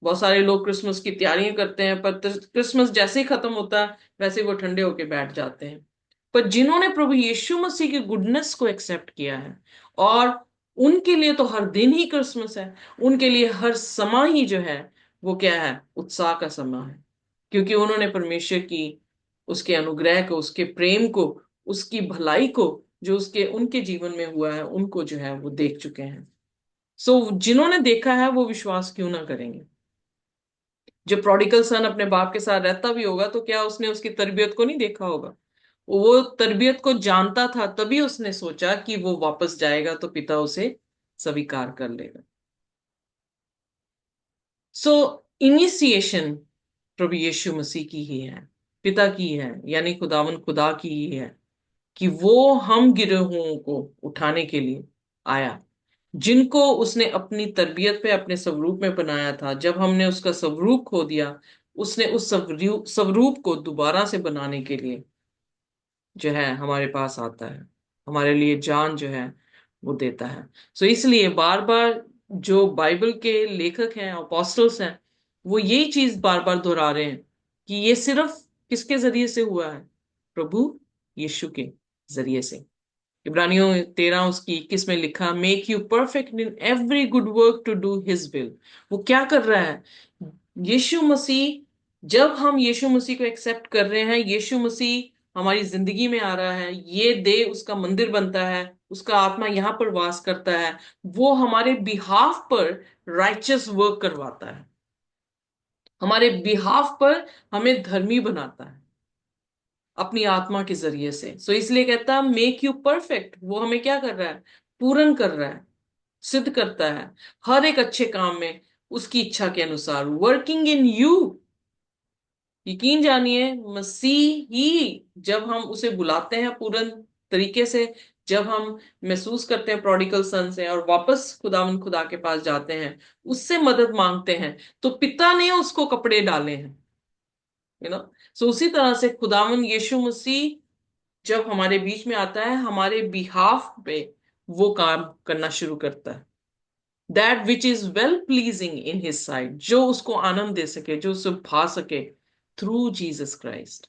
बहुत सारे लोग क्रिसमस की तैयारियां करते हैं, पर क्रिसमस जैसे ही खत्म होता है वैसे ही वो ठंडे होके बैठ जाते हैं। पर जिन्होंने प्रभु यीशु मसीह की गुडनेस को एक्सेप्ट किया है, और उनके लिए तो हर दिन ही क्रिसमस है, उनके लिए हर समय ही जो है वो क्या है? उत्साह का समय है, क्योंकि उन्होंने परमेश्वर की उसके अनुग्रह को, उसके प्रेम को, उसकी भलाई को, जो उसके उनके जीवन में हुआ है, उनको जो है वो देख चुके हैं। सो जिन्होंने देखा है वो विश्वास क्यों ना करेंगे। जो प्रोडिगल सन अपने बाप के साथ रहता भी होगा तो क्या उसने उसकी तरबियत को नहीं देखा होगा? वो तरबियत को जानता था, तभी उसने सोचा कि वो वापस जाएगा तो पिता उसे स्वीकार कर लेगा। सो इनिशिएशन प्रभु यीशु मसीह की ही है, पिता की है, यानी खुदावन खुदा की ही है, कि वो हम गिरोहों को उठाने के लिए आया, जिनको उसने अपनी तरबियत पे अपने स्वरूप में बनाया था। जब हमने उसका स्वरूप खो दिया, उसने उस स्वरूप को दोबारा से बनाने के लिए जो है हमारे पास आता है, हमारे लिए जान जो है वो देता है। सो इसलिए बार बार जो बाइबल के लेखक हैं, अपोस्टल्स हैं, वो यही चीज बार बार दोहरा रहे हैं कि ये सिर्फ किसके जरिए से हुआ है? प्रभु यीशु के जरिए से। इब्रानियों 13 उसकी 21 में लिखा, make you perfect in every good work to do his will. वो क्या कर रहा है? यीशु मसीह, जब हम यीशु मसीह को एक्सेप्ट कर रहे हैं, यीशु मसीह हमारी जिंदगी में आ रहा है, ये देह उसका मंदिर बनता है, उसका आत्मा यहाँ पर वास करता है, वो हमारे बिहाफ पर राइचस वर्क करवाता है, हमारे बिहाफ पर हमें धर्मी बनाता है अपनी आत्मा के जरिए से। सो इसलिए कहता है मेक यू परफेक्ट। वो हमें क्या कर रहा है? पूर्ण कर रहा है, सिद्ध करता है हर एक अच्छे काम में उसकी इच्छा के अनुसार, वर्किंग इन यू। यकीन जानिए, मसीह ही जब हम उसे बुलाते हैं पूर्ण तरीके से, जब हम महसूस करते हैं प्रोडिगल सन से और वापस खुदावन खुदा के पास जाते हैं, उससे मदद मांगते हैं, तो पिता ने उसको कपड़े डाले हैं, यू नो। सो उसी तरह से खुदावन यीशु मसीह जब हमारे बीच में आता है, हमारे बिहाफ पे वो काम करना शुरू करता है, that which is well pleasing in his sight, जो उसको आनंद दे सके, जो उसे भा सके, through Jesus Christ,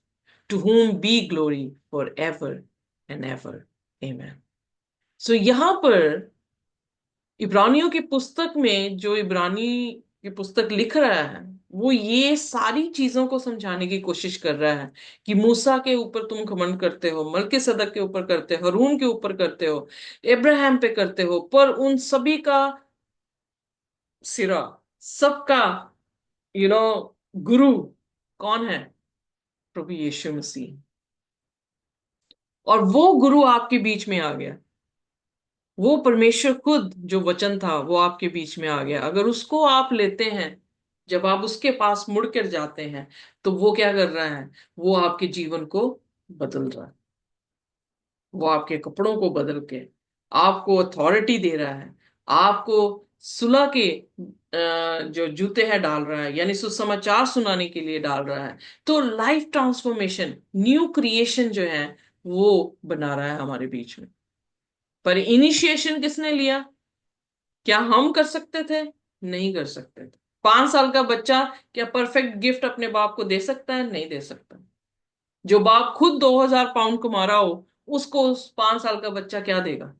to whom be glory for ever and ever, amen. So यहां पर इब्रानियों की पुस्तक में, जो इब्रानी की पुस्तक लिख रहा है, वो ये सारी चीजों को समझाने की कोशिश कर रहा है कि मूसा के ऊपर तुम घमंड करते हो, मलकीसदक के ऊपर करते हो, हारून के ऊपर करते हो, अब्राहम पे करते हो, पर उन सभी का सिरा, सबका यू नो गुरु कौन है? प्रभु यीशु मसीह। और वो गुरु आपके बीच में आ गया, वो परमेश्वर खुद जो वचन था वो आपके बीच में आ गया। अगर उसको आप लेते हैं, जब आप उसके पास मुड़कर जाते हैं, तो वो क्या कर रहा है? वो आपके जीवन को बदल रहा है, वो आपके कपड़ों को बदल के आपको अथॉरिटी दे रहा है, आपको सुलह के जो जूते हैं डाल रहा है, यानी सुसमाचार सुनाने के लिए डाल रहा है। तो लाइफ ट्रांसफॉर्मेशन, न्यू क्रिएशन जो है वो बना रहा है हमारे बीच में। पर इनिशिएशन किसने लिया? क्या हम कर सकते थे? नहीं कर सकते थे। 5 साल का बच्चा क्या परफेक्ट गिफ्ट अपने बाप को दे सकता है? नहीं दे सकता। जो बाप खुद 2000 पाउंड कमा रहा हो, उसको उस 5 साल का बच्चा क्या देगा?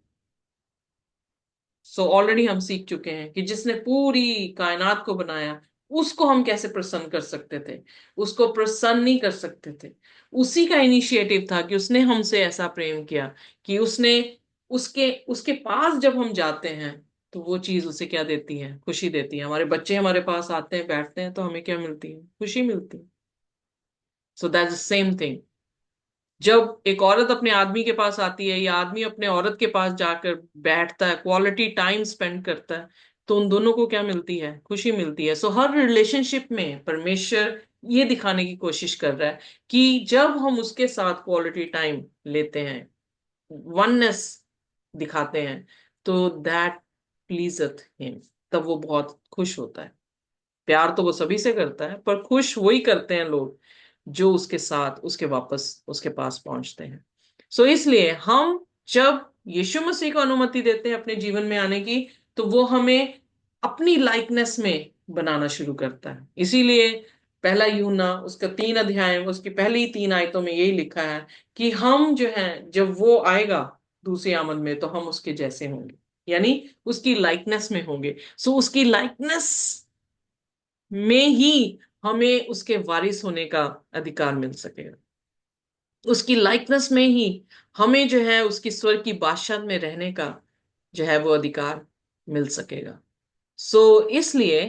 सो ऑलरेडी हम सीख चुके हैं कि जिसने पूरी कायनात को बनाया, उसको हम कैसे प्रसन्न कर सकते थे? उसको प्रसन्न नहीं कर सकते थे। उसी का इनिशिएटिव था कि उसने हमसे ऐसा प्रेम किया कि उसने उसके उसके पास जब हम जाते हैं, तो वो चीज उसे क्या देती है? खुशी देती है। हमारे बच्चे हमारे पास आते हैं, बैठते हैं, तो हमें क्या मिलती है? खुशी मिलती है। So that's the same thing. जब एक औरत अपने आदमी के पास आती है, या आदमी अपने औरत के पास जाकर बैठता है, क्वालिटी टाइम स्पेंड करता है, तो उन दोनों को क्या मिलती है? खुशी मिलती है। सो हर रिलेशनशिप में परमेश्वर ये दिखाने की कोशिश कर रहा है कि जब हम उसके साथ क्वालिटी टाइम लेते हैं, वननेस दिखाते हैं, तो दैट प्लीजथ हिम, तब वो बहुत खुश होता है। प्यार तो वो सभी से करता है, पर खुश वही करते हैं लोग जो उसके साथ उसके वापस उसके पास पहुंचते हैं। सो इसलिए हम जब यीशु मसीह को अनुमति देते हैं अपने जीवन में आने की, तो वो हमें अपनी लाइकनेस में बनाना शुरू करता है। इसीलिए पहला यूहन्ना उसका 3 अध्याय, उसकी पहली 3 आयतों में यही लिखा है कि हम जो है, जब वो आएगा दूसरी आमद में, तो हम उसके जैसे होंगे, यानी उसकी लाइकनेस में होंगे। सो उसकी लाइकनेस में ही हमें उसके वारिस होने का अधिकार मिल सकेगा। उसकी लाइकनेस में ही हमें जो है उसकी स्वर्ग की बादशाह में रहने का जो है वो अधिकार मिल सकेगा। इसलिए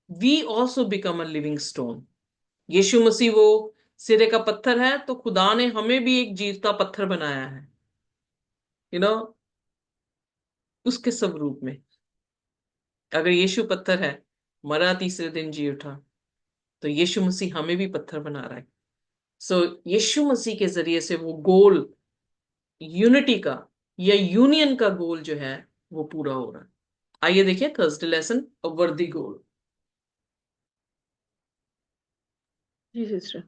we also become a living stone. यीशु मसीह वो सिरे का पत्थर है, तो खुदा ने हमें भी एक जीवता पत्थर बनाया है, यू नो, उसके स्वरूप में। अगर यीशु पत्थर है, मरा तीसरे दिन जी उठा, तो यीशु मसीह हमें भी पत्थर बना रहा है। यीशु मसीह के जरिए से वो गोल यूनिटी का या यूनियन का गोल जो है वो पूरा हो रहा है। आइए देखिए थर्सडे लेसन, अ वर्दी गोल। जी सिस्टर।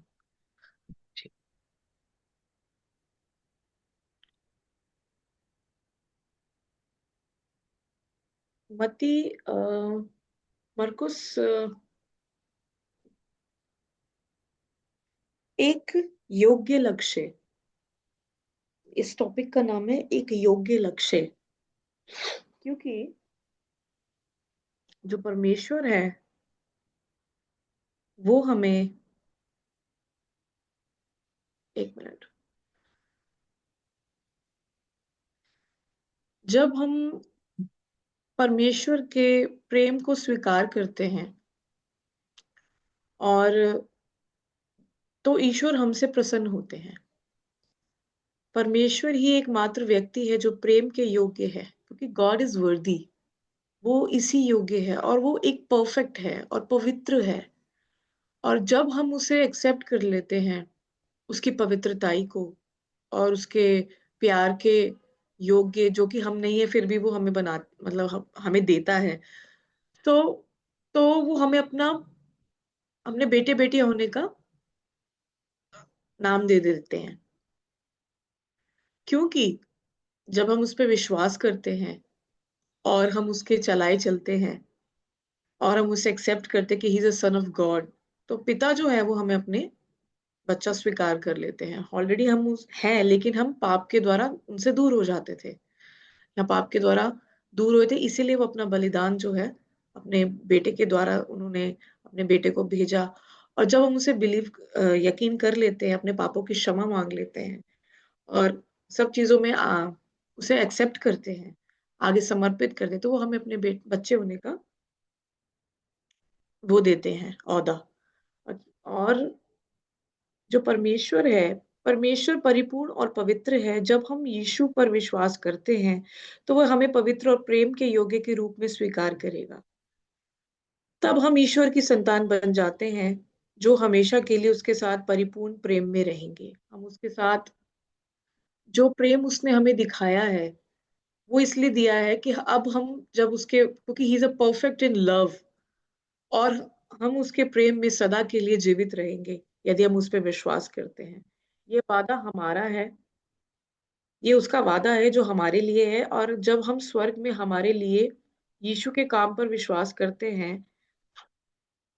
मती मरकुस एक योग्य लक्ष्य, इस टॉपिक का नाम है एक योग्य लक्ष्य। क्योंकि जो परमेश्वर है वो हमें, एक मिनट, जब हम परमेश्वर के प्रेम को स्वीकार करते हैं और तो ईश्वर हमसे प्रसन्न होते हैं। परमेश्वर ही एकमात्र व्यक्ति है जो प्रेम के योग्य है, क्योंकि गॉड इज वर्दी। वो इसी योग्य है और वो एक परफेक्ट है और पवित्र है। और जब हम उसे एक्सेप्ट कर लेते हैं, उसकी पवित्रताई को और उसके प्यार के योग्य, जो कि हम नहीं है फिर भी वो हमें बना, मतलब हमें देता है, तो वो हमें अपना, अपने बेटे बेटी होने का नाम दे देते हैं। क्योंकि जब हम उस पर विश्वास करते हैं और हम उसके चलाए चलते हैं और हम उसे एक्सेप्ट करते हैं कि he is a son of God, तो पिता जो है वो हमें अपने बच्चा स्वीकार कर लेते हैं। ऑलरेडी हम उस हैं, लेकिन हम पाप के द्वारा उनसे दूर हो जाते थे, या पाप के द्वारा दूर हुए थे, इसीलिए वो अपना बलिदान जो है अपने बेटे के द्वारा उन्होंने अपने बेटे को भेजा। और जब हम उसे बिलीव, यकीन कर लेते हैं, अपने पापों की क्षमा मांग लेते हैं और सब चीजों में उसे एक्सेप्ट करते हैं, आगे समर्पित करते हैं, तो वो हमें अपने बच्चे होने का वो देते हैं औदा। और जो परमेश्वर है, परमेश्वर परिपूर्ण और पवित्र है। जब हम यीशु पर विश्वास करते हैं तो वह हमें पवित्र और प्रेम के योग्य के रूप में स्वीकार करेगा। तब हम ईश्वर की संतान बन जाते हैं, जो हमेशा के लिए उसके साथ परिपूर्ण प्रेम में रहेंगे। हम उसके साथ जो प्रेम उसने हमें दिखाया है, वो इसलिए दिया है कि अब हम जब उसके, क्योंकि he is a perfect in love, और हम उसके प्रेम में सदा के लिए जीवित रहेंगे यदि हम उस पर विश्वास करते हैं। ये वादा हमारा है, ये उसका वादा है जो हमारे लिए है। और जब हम स्वर्ग में हमारे लिए यीशु के काम पर विश्वास करते हैं,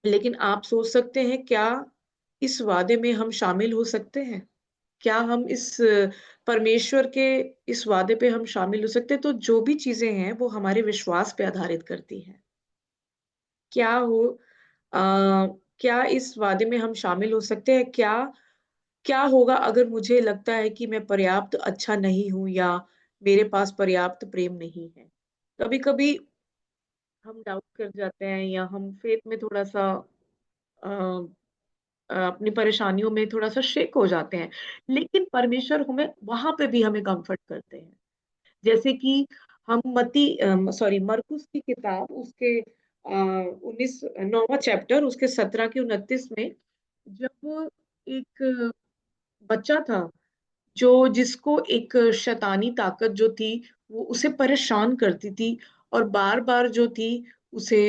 लेकिन आप सोच सकते हैं क्या इस वादे में हम शामिल हो सकते हैं? क्या हम इस परमेश्वर के इस वादे पे हम शामिल हो सकते हैं? तो जो भी चीजें हैं वो हमारे विश्वास पे आधारित करती हैं। क्या हो आ, क्या इस वादे में हम शामिल हो सकते हैं? क्या क्या होगा अगर मुझे लगता है कि मैं पर्याप्त अच्छा नहीं हूं या मेरे पास पर्याप्त प्रेम नहीं है? कभी कभी हम डाउट कर जाते हैं या हम फेथ में थोड़ा सा अ, अपनी परेशानियों में थोड़ा सा शेक हो जाते हैं। लेकिन परमेश्वर हमें वहां पे भी हमें कंफर्ट करते हैं। जैसे कि हम सॉरी, मरकुस की किताब उसके 9वां चैप्टर उसके 17 के 29 में, जब एक बच्चा था जो जिसको एक शैतानी ताकत जो थी वो उसे परेशान करती थी और बार बार जो थी उसे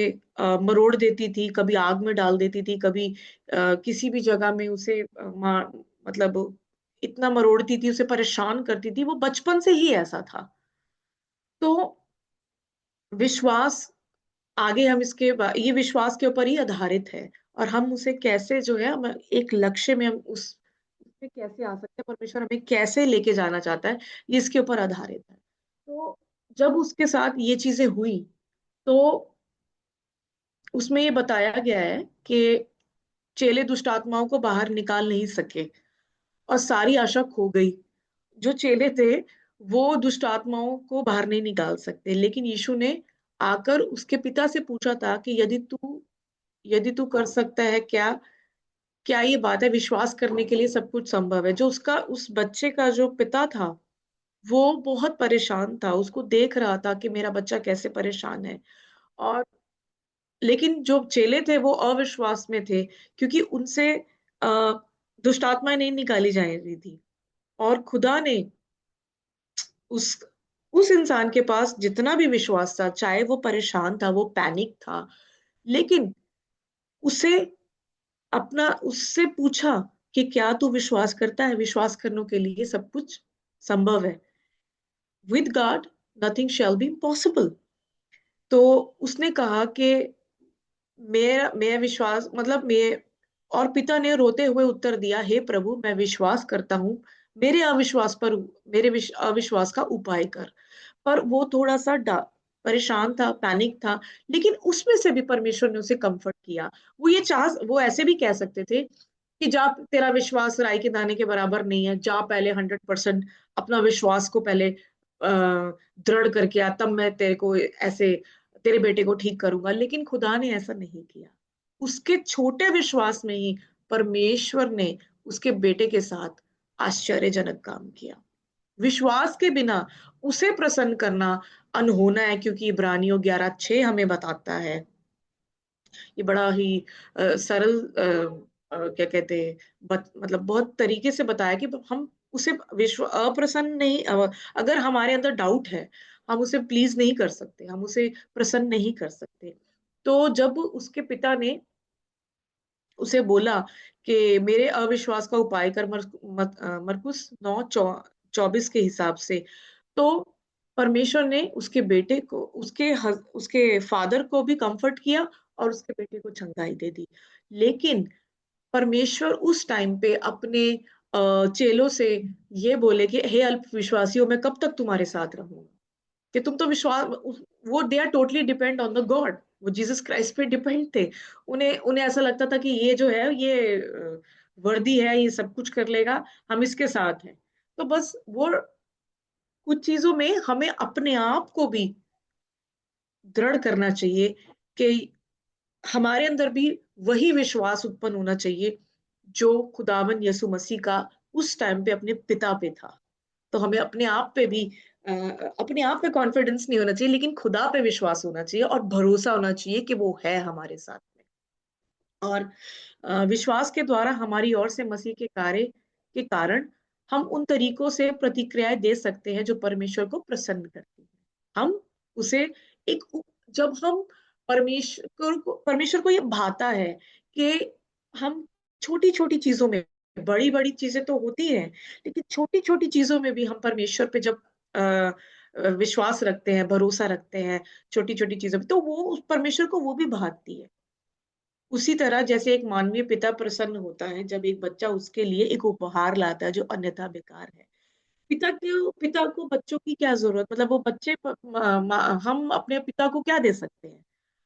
मरोड़ देती थी, कभी आग में डाल देती थी, कभी किसी भी जगह में उसे मतलब इतना मरोड़ती थी, उसे परेशान करती थी। वो बचपन से ही ऐसा था। तो विश्वास, आगे हम ये विश्वास के ऊपर ही आधारित है। और हम उसे कैसे जो है, हम एक लक्ष्य में हम उसमें कैसे आ सकते हैं, परमेश्वर हमें कैसे लेके जाना चाहता है, ये इसके ऊपर आधारित है। तो जब उसके साथ ये चीजें हुई, तो उसमें ये बताया गया है कि चेले दुष्ट आत्माओं को बाहर निकाल नहीं सके। और सारी आशा खो गई। जो चेले थे वो दुष्ट आत्माओं को बाहर नहीं निकाल सकते, लेकिन यीशु ने आकर उसके पिता से पूछा था कि यदि तू कर सकता है, क्या क्या ये बात है? विश्वास करने के लिए सब कुछ संभव है। जो उसका उस बच्चे का जो पिता था, वो बहुत परेशान था। उसको देख रहा था कि मेरा बच्चा कैसे परेशान है। और लेकिन जो चेले थे वो अविश्वास में थे, क्योंकि उनसे अ, दुष्ट आत्माएँ नहीं निकाली जा रही थी। और खुदा ने उस उस इंसान के पास जितना भी विश्वास था, चाहे वो परेशान था, वो पैनिक था, लेकिन उसे उससे पूछा कि क्या तू विश्वास करता है? विश्वास करने के लिए सब कुछ संभव है। With God nothing shall be impossible. तो उसने कहा कि मेरा मैं विश्वास मतलब मैं और पिता ने रोते हुए उत्तर दिया, हे प्रभु, मैं विश्वास करता हूँ, मेरे अविश्वास का उपाय कर। पर वो थोड़ा-सा परेशान था, पैनिक था, लेकिन उसमें से भी परमेश्वर ने उसे कम्फर्ट किया। वो ऐसे भी कह सकते थे कि जा, तेरा विश्वास राई के दाने के बराबर नहीं है, जा पहले 100% अपना विश्वास को पहले दृढ़ करके आ, तब मैं तेरे को ऐसे तेरे बेटे को ठीक करूँगा। लेकिन खुदा ने ऐसा नहीं किया। उसके छोटे विश्वास में ही परमेश्वर ने उसके बेटे के साथ आश्चर्यजनक काम किया। विश्वास के बिना उसे प्रसन्न करना अनहोना है, क्योंकि इब्रानियों 11:6 हमें बताता है, ये बड़ा ही सरल क्या कहते हैं, मतलब बहुत तरीके से बताया कि हम उसे विश्व अप्रसन्न नहीं अगर हमारे अंदर डाउट है, हम उसे प्लीज नहीं कर सकते, हम उसे प्रसन्न नहीं कर सकते। तो जब उसके पिता ने उसे बोला कि मेरे अविश्वास का उपाय कर, मरकुस 9:24 के हिसाब से, तो परमेश्वर ने उसके बेटे को उसके फादर को भी कंफर्ट किया और उसके बेटे को चंगाई दे दी। लेकिन परमेश्वर उस टाइम पे अपने चेलों से ये बोले कि हे अल्पविश्वासियों, मैं कब तक तुम्हारे साथ रहूंगा? कि तुम तो वो they are totally depend on the God. वो जीसस क्राइस्ट पे डिपेंड थे। उन्हें ऐसा लगता था कि ये जो है ये वर्दी है, ये सब कुछ कर लेगा, हम इसके साथ हैं। तो बस वो कुछ चीजों में हमें अपने आप को भी दृढ़ करना चाहिए कि हमारे अंदर भी वही विश्वास उत्पन्न होना चाहिए जो खुदावन यीशु मसीह का उस टाइम पे अपने पिता पे था। तो हमें अपने आप पे कॉन्फिडेंस नहीं होना चाहिए, लेकिन खुदा पे विश्वास होना चाहिए और भरोसा होना चाहिए कि वो है हमारे साथ में। और विश्वास के द्वारा हमारी ओर से मसीह के कार्य के कारण हम उन तरीकों से प्रतिक्रियाएं दे सकते हैं जो परमेश्वर को प्रसन्न करती हैं। हम उसे एक जब हम परमेश्वर को ये भाता है कि हम छोटी छोटी चीजों में, बड़ी बड़ी चीजें तो होती हैं, लेकिन छोटी छोटी चीजों में भी हम परमेश्वर पे जब विश्वास रखते हैं, भरोसा रखते हैं, छोटी छोटी चीजों में, तो वो उस परमेश्वर को वो भी भाती है। उसी तरह जैसे एक मानवीय पिता प्रसन्न होता है जब एक बच्चा उसके लिए एक उपहार लाता है जो अन्यथा बेकार है। पिता को बच्चों की क्या जरूरत, मतलब वो बच्चे हम अपने पिता को क्या दे सकते हैं?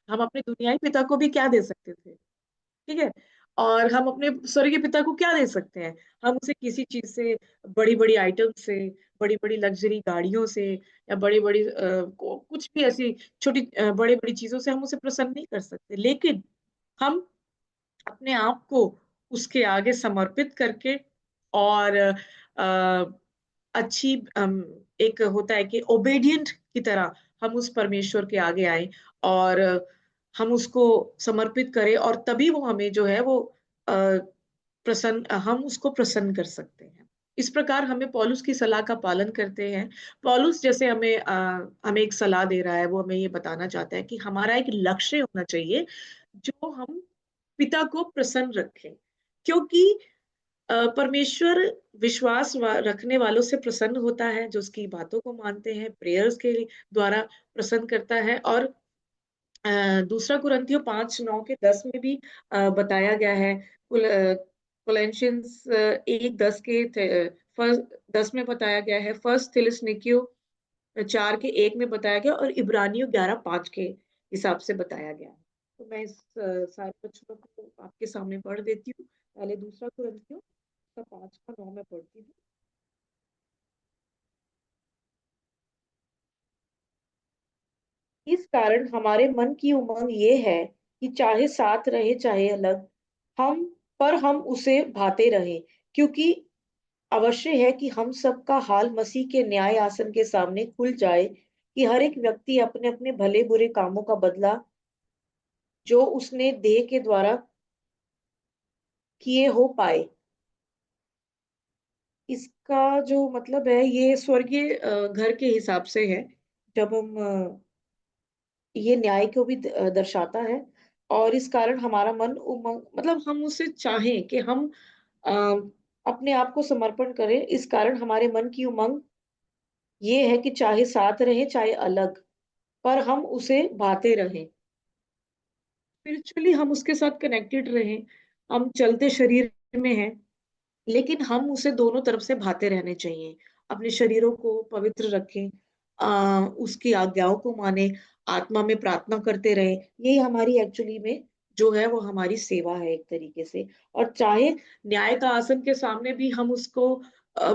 हम अपने दुनियाई पिता को भी क्या दे सकते थे? ठीक है। और हम अपने स्वर्गीय पिता को क्या दे सकते हैं? हम उसे किसी चीज से, बड़ी बड़ी आइटम से, बड़ी बड़ी लग्जरी गाड़ियों से, या बड़ी बड़ी कुछ भी ऐसी छोटी बड़ी बड़ी चीजों से हम उसे प्रसन्न नहीं कर सकते। लेकिन हम अपने आप को उसके आगे समर्पित करके और अच्छी एक होता है कि ओबेडिएंट की तरह हम उस परमेश्वर के आगे आए और हम उसको समर्पित करें, और तभी वो हमें जो है वो अ, हम उसको प्रसन्न कर सकते हैं। इस प्रकार हमें पौलुस की सलाह का पालन करते हैं। पौलुस जैसे हमें एक सलाह दे रहा है, वो हमें ये बताना चाहता है कि हमारा एक लक्ष्य होना चाहिए जो हम पिता को प्रसन्न रखें, क्योंकि परमेश्वर रखने वालों से प्रसन्न होता है, जो उसकी बातों को मानते हैं, प्रेयर्स के द्वारा प्रसन्न करता है। और दूसरा कुरिन्थियों 5:9-10 में भी बताया गया है। कोलेशियंस 1:10 फर्स्ट 10 में बताया गया है, फर्स्ट थिस्सलुनीकियों 4:1 में बताया गया, और इब्रानियों 11:5 के हिसाब से बताया गया है। तो मैं इस सारे वचनों को आपके सामने पढ़ देती हूँ। पहले दूसरा कुरिन्थियों का 5 का 9 में पढ़ती हूँ। इस कारण हमारे मन की उमंग ये है कि चाहे साथ रहे चाहे अलग, हम हम उसे भाते रहें, क्योंकि अवश्य है कि हम सबका हाल मसीह के न्याय आसन के सामने खुल जाए, कि हर एक व्यक्ति अपने अपने भले बुरे कामों का बदला जो उसने देह के द्वारा किए हो पाए। इसका जो मतलब है ये स्वर्गीय घर के हिसाब से है, जब हम ये न्याय को भी दर्शाता है। और इस कारण हमारा मन उमंग, मतलब हम उसे चाहें कि हम अ, अपने आप को समर्पण करें। इस कारण हमारे मन की उमंग ये है कि चाहे साथ रहे चाहे अलग, पर हम उसे भाते रहें। स्पिरिचुअली हम उसके साथ कनेक्टेड रहें। हम चलते शरीर में हैं, लेकिन हम उसे दोनों तरफ से भाते रहने चाहिए। अपने शरीरों को पवित्र रखें, उसकी आज्ञाओं को माने, आत्मा में प्रार्थना करते रहें। यही हमारी एक्चुअली में जो है वो हमारी सेवा है एक तरीके से। और चाहे न्याय का आसन के सामने भी हम उसको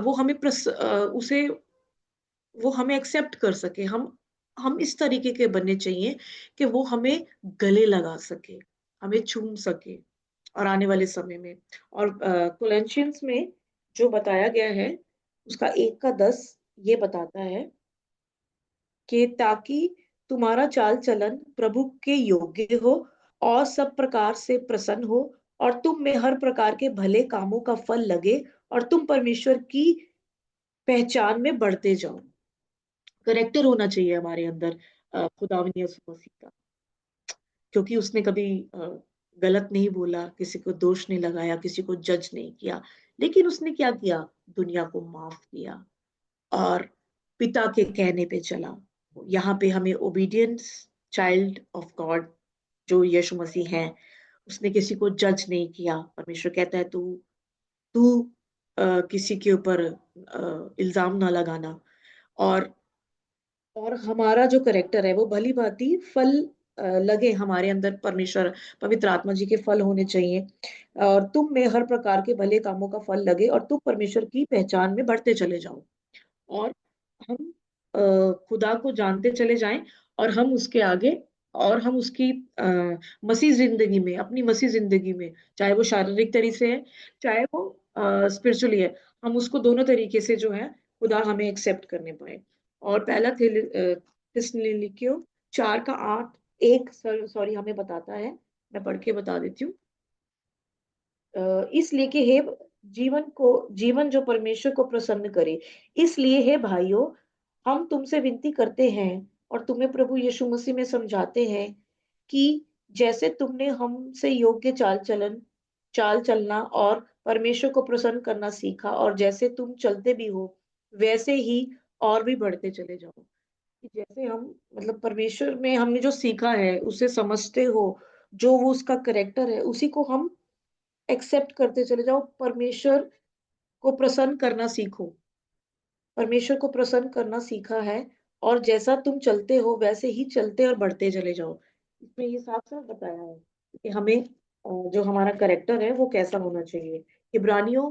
वो हमें उसे वो हमें एक्सेप्ट कर सके। हम इस तरीके के बनने चाहिए कि वो हमें गले लगा सके, हमें चूम सके और आने वाले समय में। और कोलेंशियंस में जो बताया गया है उसका 1 का 10 ये बताता है कि ताकि तुम्हारा चाल चलन प्रभु के योग्य हो और सब प्रकार से प्रसन्न हो, और तुम में हर प्रकार के भले कामों का फल लगे, और तुम परमेश्वर की पहचान में बढ़ते जाओ। करेक्टर होना चाहिए हमारे अंदर खुदावंद यीशु मसीह का, क्योंकि उसने कभी गलत नहीं बोला, किसी को दोष नहीं लगाया, किसी को जज नहीं किया, लेकिन उसने क्या किया? दुनिया को माफ किया और पिता के कहने पे चला। यहाँ पे हमें ओबीडियंस, चाइल्ड ऑफ गॉड जो यीशु मसीह है, उसने किसी को जज नहीं किया। परमेश्वर कहता है तू तू किसी के ऊपर इल्जाम ना लगाना। और हमारा जो करेक्टर है वो भली भांति फल लगे हमारे अंदर। परमेश्वर पवित्र आत्मा जी के फल होने चाहिए, और तुम में हर प्रकार के भले कामों का फल लगे, और तुम परमेश्वर की पहचान में बढ़ते चले जाओ। और हम खुदा को जानते चले जाएं, और हम उसके आगे, और हम उसकी मसीह जिंदगी में, अपनी मसीह जिंदगी में, चाहे वो शारीरिक तरीके से है चाहे वो स्पिरिचुअली है, हम उसको दोनों तरीके से जो है खुदा हमें एक्सेप्ट करने पाए। और पहला थिस्सलुनीकियों 4 का 8 एक सॉरी हमें बताता है, मैं पढ़ के बता देती हूँ। इसलिए कि हे जीवन जो परमेश्वर को प्रसन्न करे, इसलिए हे भाइयों, हम तुमसे विनती करते हैं और तुम्हें प्रभु यीशु मसीह में समझाते हैं कि जैसे तुमने हमसे योग्य चाल चलना और परमेश्वर को प्रसन्न करना सीखा, और जैसे तुम चलते भी हो वैसे ही और भी बढ़ते चले जाओ। कि जैसे हम, मतलब परमेश्वर में हमने जो सीखा है उसे समझते हो, जो वो उसका करेक्टर है उसी को हम एक्सेप्ट करते चले जाओ। परमेश्वर को प्रसन्न करना सीखो। परमेश्वर को प्रसन्न करना सीखा है, और जैसा तुम चलते हो वैसे ही चलते और बढ़ते चले जाओ। इसमें ये साफ साफ बताया है कि हमें जो हमारा करेक्टर है वो कैसा होना चाहिए। इब्रानियों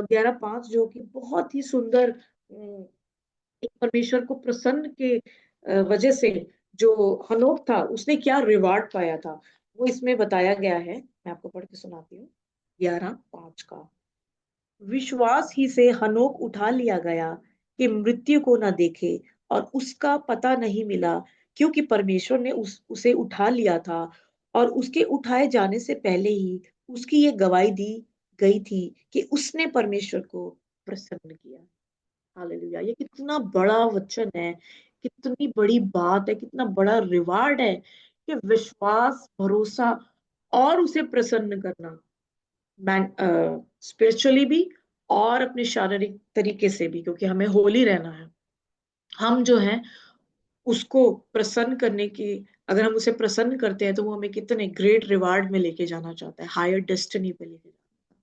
11:5 जो कि बहुत ही सुंदर एक परमेश्वर को प्रसन्न के वजह से जो हनोक था उसने क्या रिवार्ड पाया था, वो इसमें बताया गया है। मैं आपको पढ़ के सुनाती हूँ 11:5 का। विश्वास ही से हनोक उठा लिया गया कि मृत्यु को न देखे, और उसका पता नहीं मिला, क्योंकि परमेश्वर ने उसे उठा लिया था। और उसके उठाए जाने से पहले ही उसकी ये गवाही दी गई थी कि उसने परमेश्वर को प्रसन्न किया। हालेलुया! ये कितना बड़ा वचन है, कितनी बड़ी बात है, कितना बड़ा रिवार्ड है कि विश्वास, भरोसा और उसे प्रसन्न करना, स्पिरिचुअली भी और अपने शारीरिक तरीके से भी, क्योंकि हमें होली रहना है। हम जो है उसको प्रसन्न करने की, अगर हम उसे प्रसन्न करते हैं तो वो हमें कितने ग्रेट रिवार्ड में लेके जाना चाहता है, हायर डेस्टिनी पे लेके जाना चाहता है।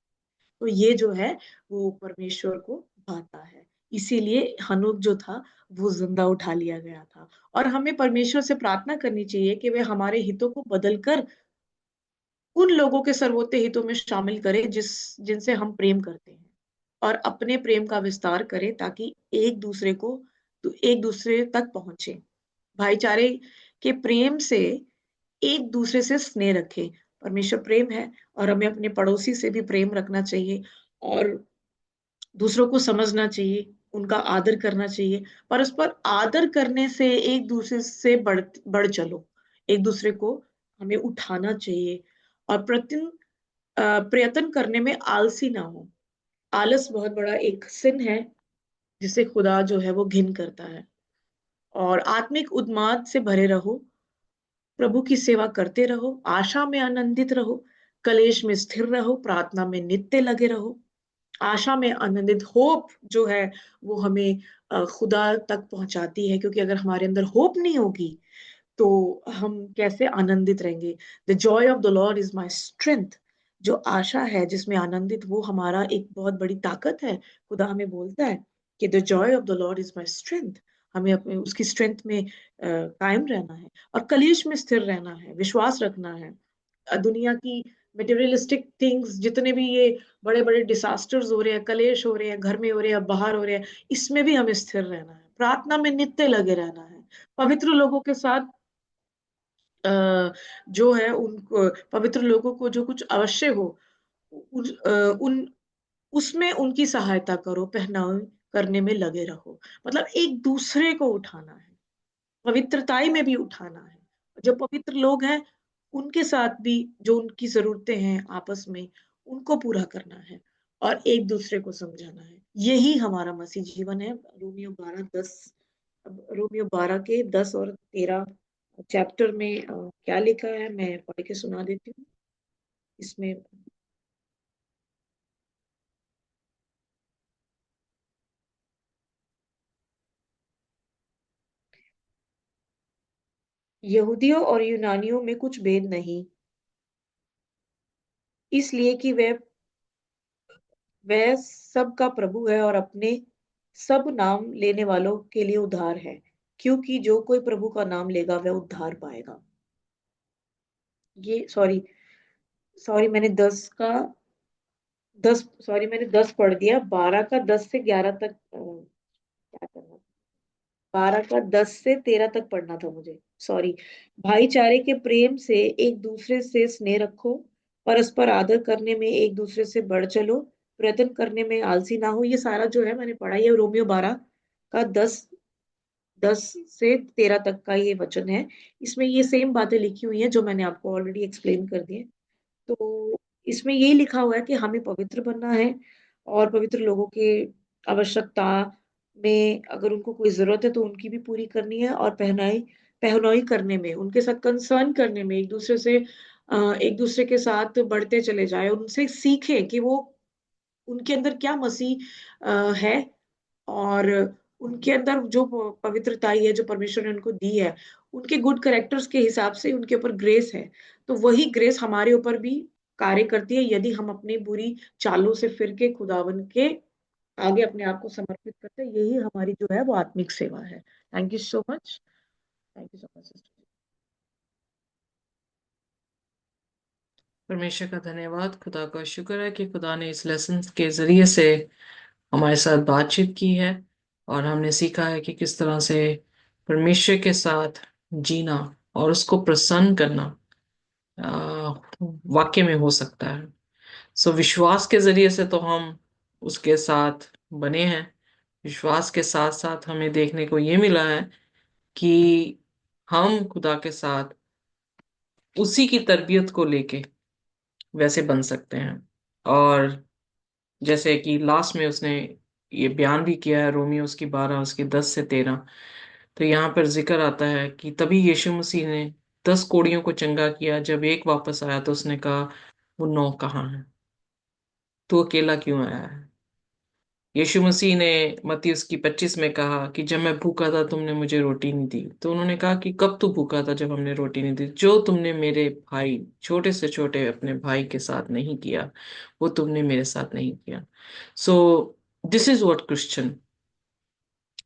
तो ये जो है वो परमेश्वर को भाता है। इसीलिए हनोक जो था वो जिंदा उठा लिया गया था। और हमें परमेश्वर से प्रार्थना करनी चाहिए कि वे हमारे हितों को बदल कर उन लोगों के सर्वोत्तम हितों में शामिल करे जिनसे हम प्रेम करते हैं, और अपने प्रेम का विस्तार करें ताकि एक दूसरे तक पहुंचे। भाईचारे के प्रेम से एक दूसरे से स्नेह रखें। परमेश्वर प्रेम है, और हमें अपने पड़ोसी से भी प्रेम रखना चाहिए, और दूसरों को समझना चाहिए, उनका आदर करना चाहिए। परस्पर आदर करने से एक दूसरे से बढ़ चलो, एक दूसरे को हमें उठाना चाहिए, और प्रयत्न करने में आलसी ना हो। आलस बहुत बड़ा एक सिन है, जिसे खुदा जो है वो घिन करता है। और आत्मिक उन्माद से भरे रहो, प्रभु की सेवा करते रहो, आशा में आनंदित रहो, कलेश में स्थिर रहो, प्रार्थना में नित्य लगे रहो। आशा में आनंदित, होप जो है वो हमें खुदा तक पहुंचाती है, क्योंकि अगर हमारे अंदर होप नहीं होगी तो हम कैसे आनंदित रहेंगे। The Joy of the Lord is my strength. जो आशा है जिसमें आनंदित, वो हमारा एक बहुत बड़ी ताकत है। खुदा हमें बोलता है कि the Joy of the Lord is my strength. हमें अपने उसकी स्ट्रेंथ में कायम रहना है, और कलेश में स्थिर रहना है, विश्वास रखना है। दुनिया की मटेरियलिस्टिक थिंग्स, जितने भी ये बड़े बड़े डिसास्टर्स हो रहे हैं, कलेश हो रहे हैं, घर में हो रहे हैं, बाहर हो रहे हैं, इसमें भी हमें स्थिर रहना है, प्रार्थना में नित्य लगे रहना है। पवित्र लोगों के साथ अ, जो है उनको, पवित्र लोगों को जो कुछ अवश्य हो, उन उसमें उनकी सहायता करो, पहनाव करने में लगे रहो। मतलब एक दूसरे को उठाना है, पवित्रताई में भी उठाना है। जो पवित्र लोग हैं उनके साथ भी जो उनकी जरूरतें हैं आपस में, उनको पूरा करना है, और एक दूसरे को समझाना है। यही हमारा मसीह जीवन है। रोमियो 12 के 10 और 13 चैप्टर में क्या लिखा है, मैं पढ़ के सुना देती हूँ इसमें। यहूदियों और यूनानियों में कुछ भेद नहीं, इसलिए कि वह सब का प्रभु है, और अपने सब नाम लेने वालों के लिए उद्धार है, क्योंकि जो कोई प्रभु का नाम लेगा वह उद्धार पाएगा। ये सॉरी सॉरी मैंने 10 पढ़ दिया। 12 का 10 से 11 तक क्या करना, 12 का 10 से 13 तक पढ़ना था मुझे, सॉरी। भाईचारे के प्रेम से एक दूसरे से स्नेह रखो, परस्पर आदर करने में एक दूसरे से बढ़ चलो, प्रयत्न करने में आलसी ना हो। ये सारा जो है मैंने पढ़ा, ये रोमियो 12 का 10 से 13 तक का ये वचन है। इसमें ये सेम बातें लिखी हुई हैं जो मैंने आपको ऑलरेडी एक्सप्लेन कर दी है। तो इसमें यही लिखा हुआ है कि हमें पवित्र बनना है, और पवित्र लोगों के आवश्यकता में अगर उनको कोई जरूरत है तो उनकी भी पूरी करनी है, और पहनाई करने में, उनके साथ कंसर्न करने में, एक दूसरे के साथ बढ़ते चले जाए, उनसे सीखें कि वो उनके अंदर क्या मसीह है, और उनके अंदर जो पवित्रताई है जो परमेश्वर ने उनको दी है, उनके गुड कैरेक्टर्स के हिसाब से उनके ऊपर ग्रेस है। तो वही ग्रेस हमारे ऊपर भी कार्य करती है, यदि हम अपनी बुरी चालों से फिर के खुदावन के आगे अपने आप को समर्पित करते हैं। यही हमारी जो है वो आत्मिक सेवा है। Thank you so much. Thank you so much sister. परमेश्वर का धन्यवाद, खुदा का शुक्र है कि खुदा ने इस लेसन के जरिए से हमारे साथ बातचीत की है, और हमने सीखा है कि किस तरह से परमेश्वर के साथ जीना और उसको प्रसन्न करना वाक्य में हो सकता है। सो विश्वास के जरिए से तो हम उसके साथ बने हैं। विश्वास के साथ साथ हमें देखने को ये मिला है कि हम खुदा के साथ उसी की तरबियत को लेके वैसे बन सकते हैं। और जैसे कि लास्ट में उसने ये बयान भी किया है, रोमियो उसकी 12 उसकी 10 से 13, तो यहाँ पर जिक्र आता है कि तभी यीशु मसीह ने 10 कोड़ियों को चंगा किया। जब एक वापस आया तो उसने कहा, वो 9 कहाँ है, तू अकेला क्यों आया है? यीशु मसीह ने मत्ती उसकी 25 में कहा कि जब मैं भूखा था तुमने मुझे रोटी नहीं दी। तो उन्होंने कहा कि कब तू भूखा था जब हमने रोटी नहीं दी? जो तुमने मेरे भाई, छोटे से छोटे अपने भाई के साथ नहीं किया, वो तुमने मेरे साथ नहीं किया। So this is what Christian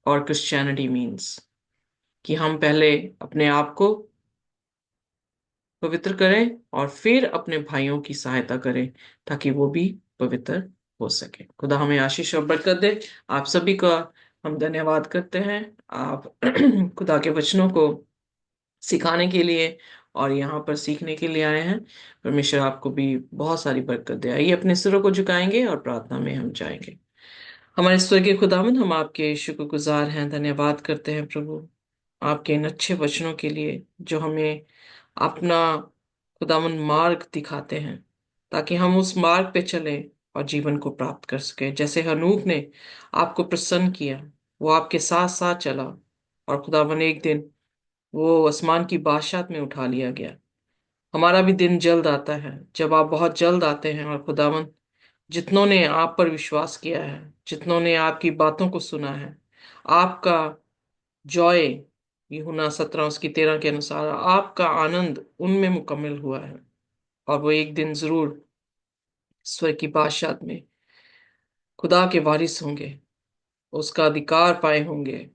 और क्रिश्चियनिटी मीन्स, कि हम पहले अपने आप को पवित्र करें और फिर अपने भाइयों की सहायता करें ताकि वो भी पवित्र हो सके। खुदा हमें आशीष और बरकत दे। आप सभी का हम धन्यवाद करते हैं। आप खुदा के वचनों को सिखाने के लिए और यहाँ पर सीखने के लिए आए हैं। परमेश्वर आपको भी बहुत सारी बरकत दे। आइए अपने सिरों को झुकाएंगे और प्रार्थना में हम जाएंगे। हमारे स्वर्गीय खुदावंद, हम आपके शुक्रगुजार हैं, धन्यवाद करते हैं प्रभु आपके इन अच्छे वचनों के लिए जो हमें अपना खुदावंद मार्ग दिखाते हैं ताकि हम उस मार्ग पे चलें और जीवन को प्राप्त कर सके। जैसे हनूक ने आपको प्रसन्न किया, वो आपके साथ साथ चला और खुदावंद एक दिन वो आसमान की बादशाहत में उठा लिया गया। हमारा भी दिन जल्द आता है जब आप बहुत जल्द आते हैं और खुदावंद जितनों ने आप पर विश्वास किया है, जितनों ने आपकी बातों को सुना है, आपका जॉय, यूहन्ना 17:13 के अनुसार आपका आनंद उनमें मुकम्मल हुआ है और वो एक दिन जरूर स्वर्ग की बादशाहत में खुदा के वारिस होंगे, उसका अधिकार पाए होंगे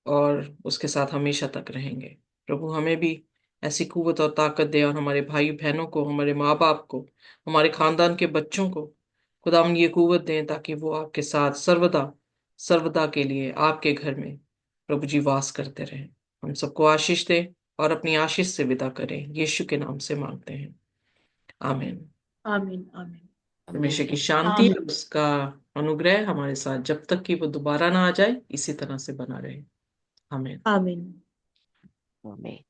और उसके साथ हमेशा तक रहेंगे। प्रभु हमें भी ऐसी कुव्वत और ताकत दे और हमारे भाई बहनों को, हमारे माँ बाप को, हमारे खानदान के बच्चों को खुदा हम ये कुव्वत दें ताकि वो आपके साथ सर्वदा सर्वदा के लिए आपके घर में प्रभु जी वास करते रहें। हम सबको आशीष दे और अपनी आशीष से विदा करें। यीशु के नाम से मांगते हैं, आमीन। आमीन आमीन। परमेश्वर की शांति आमीन। और उसका अनुग्रह हमारे साथ जब तक कि वो दोबारा ना आ जाए इसी तरह से बना रहे। आमीन। आमीन। आमीन।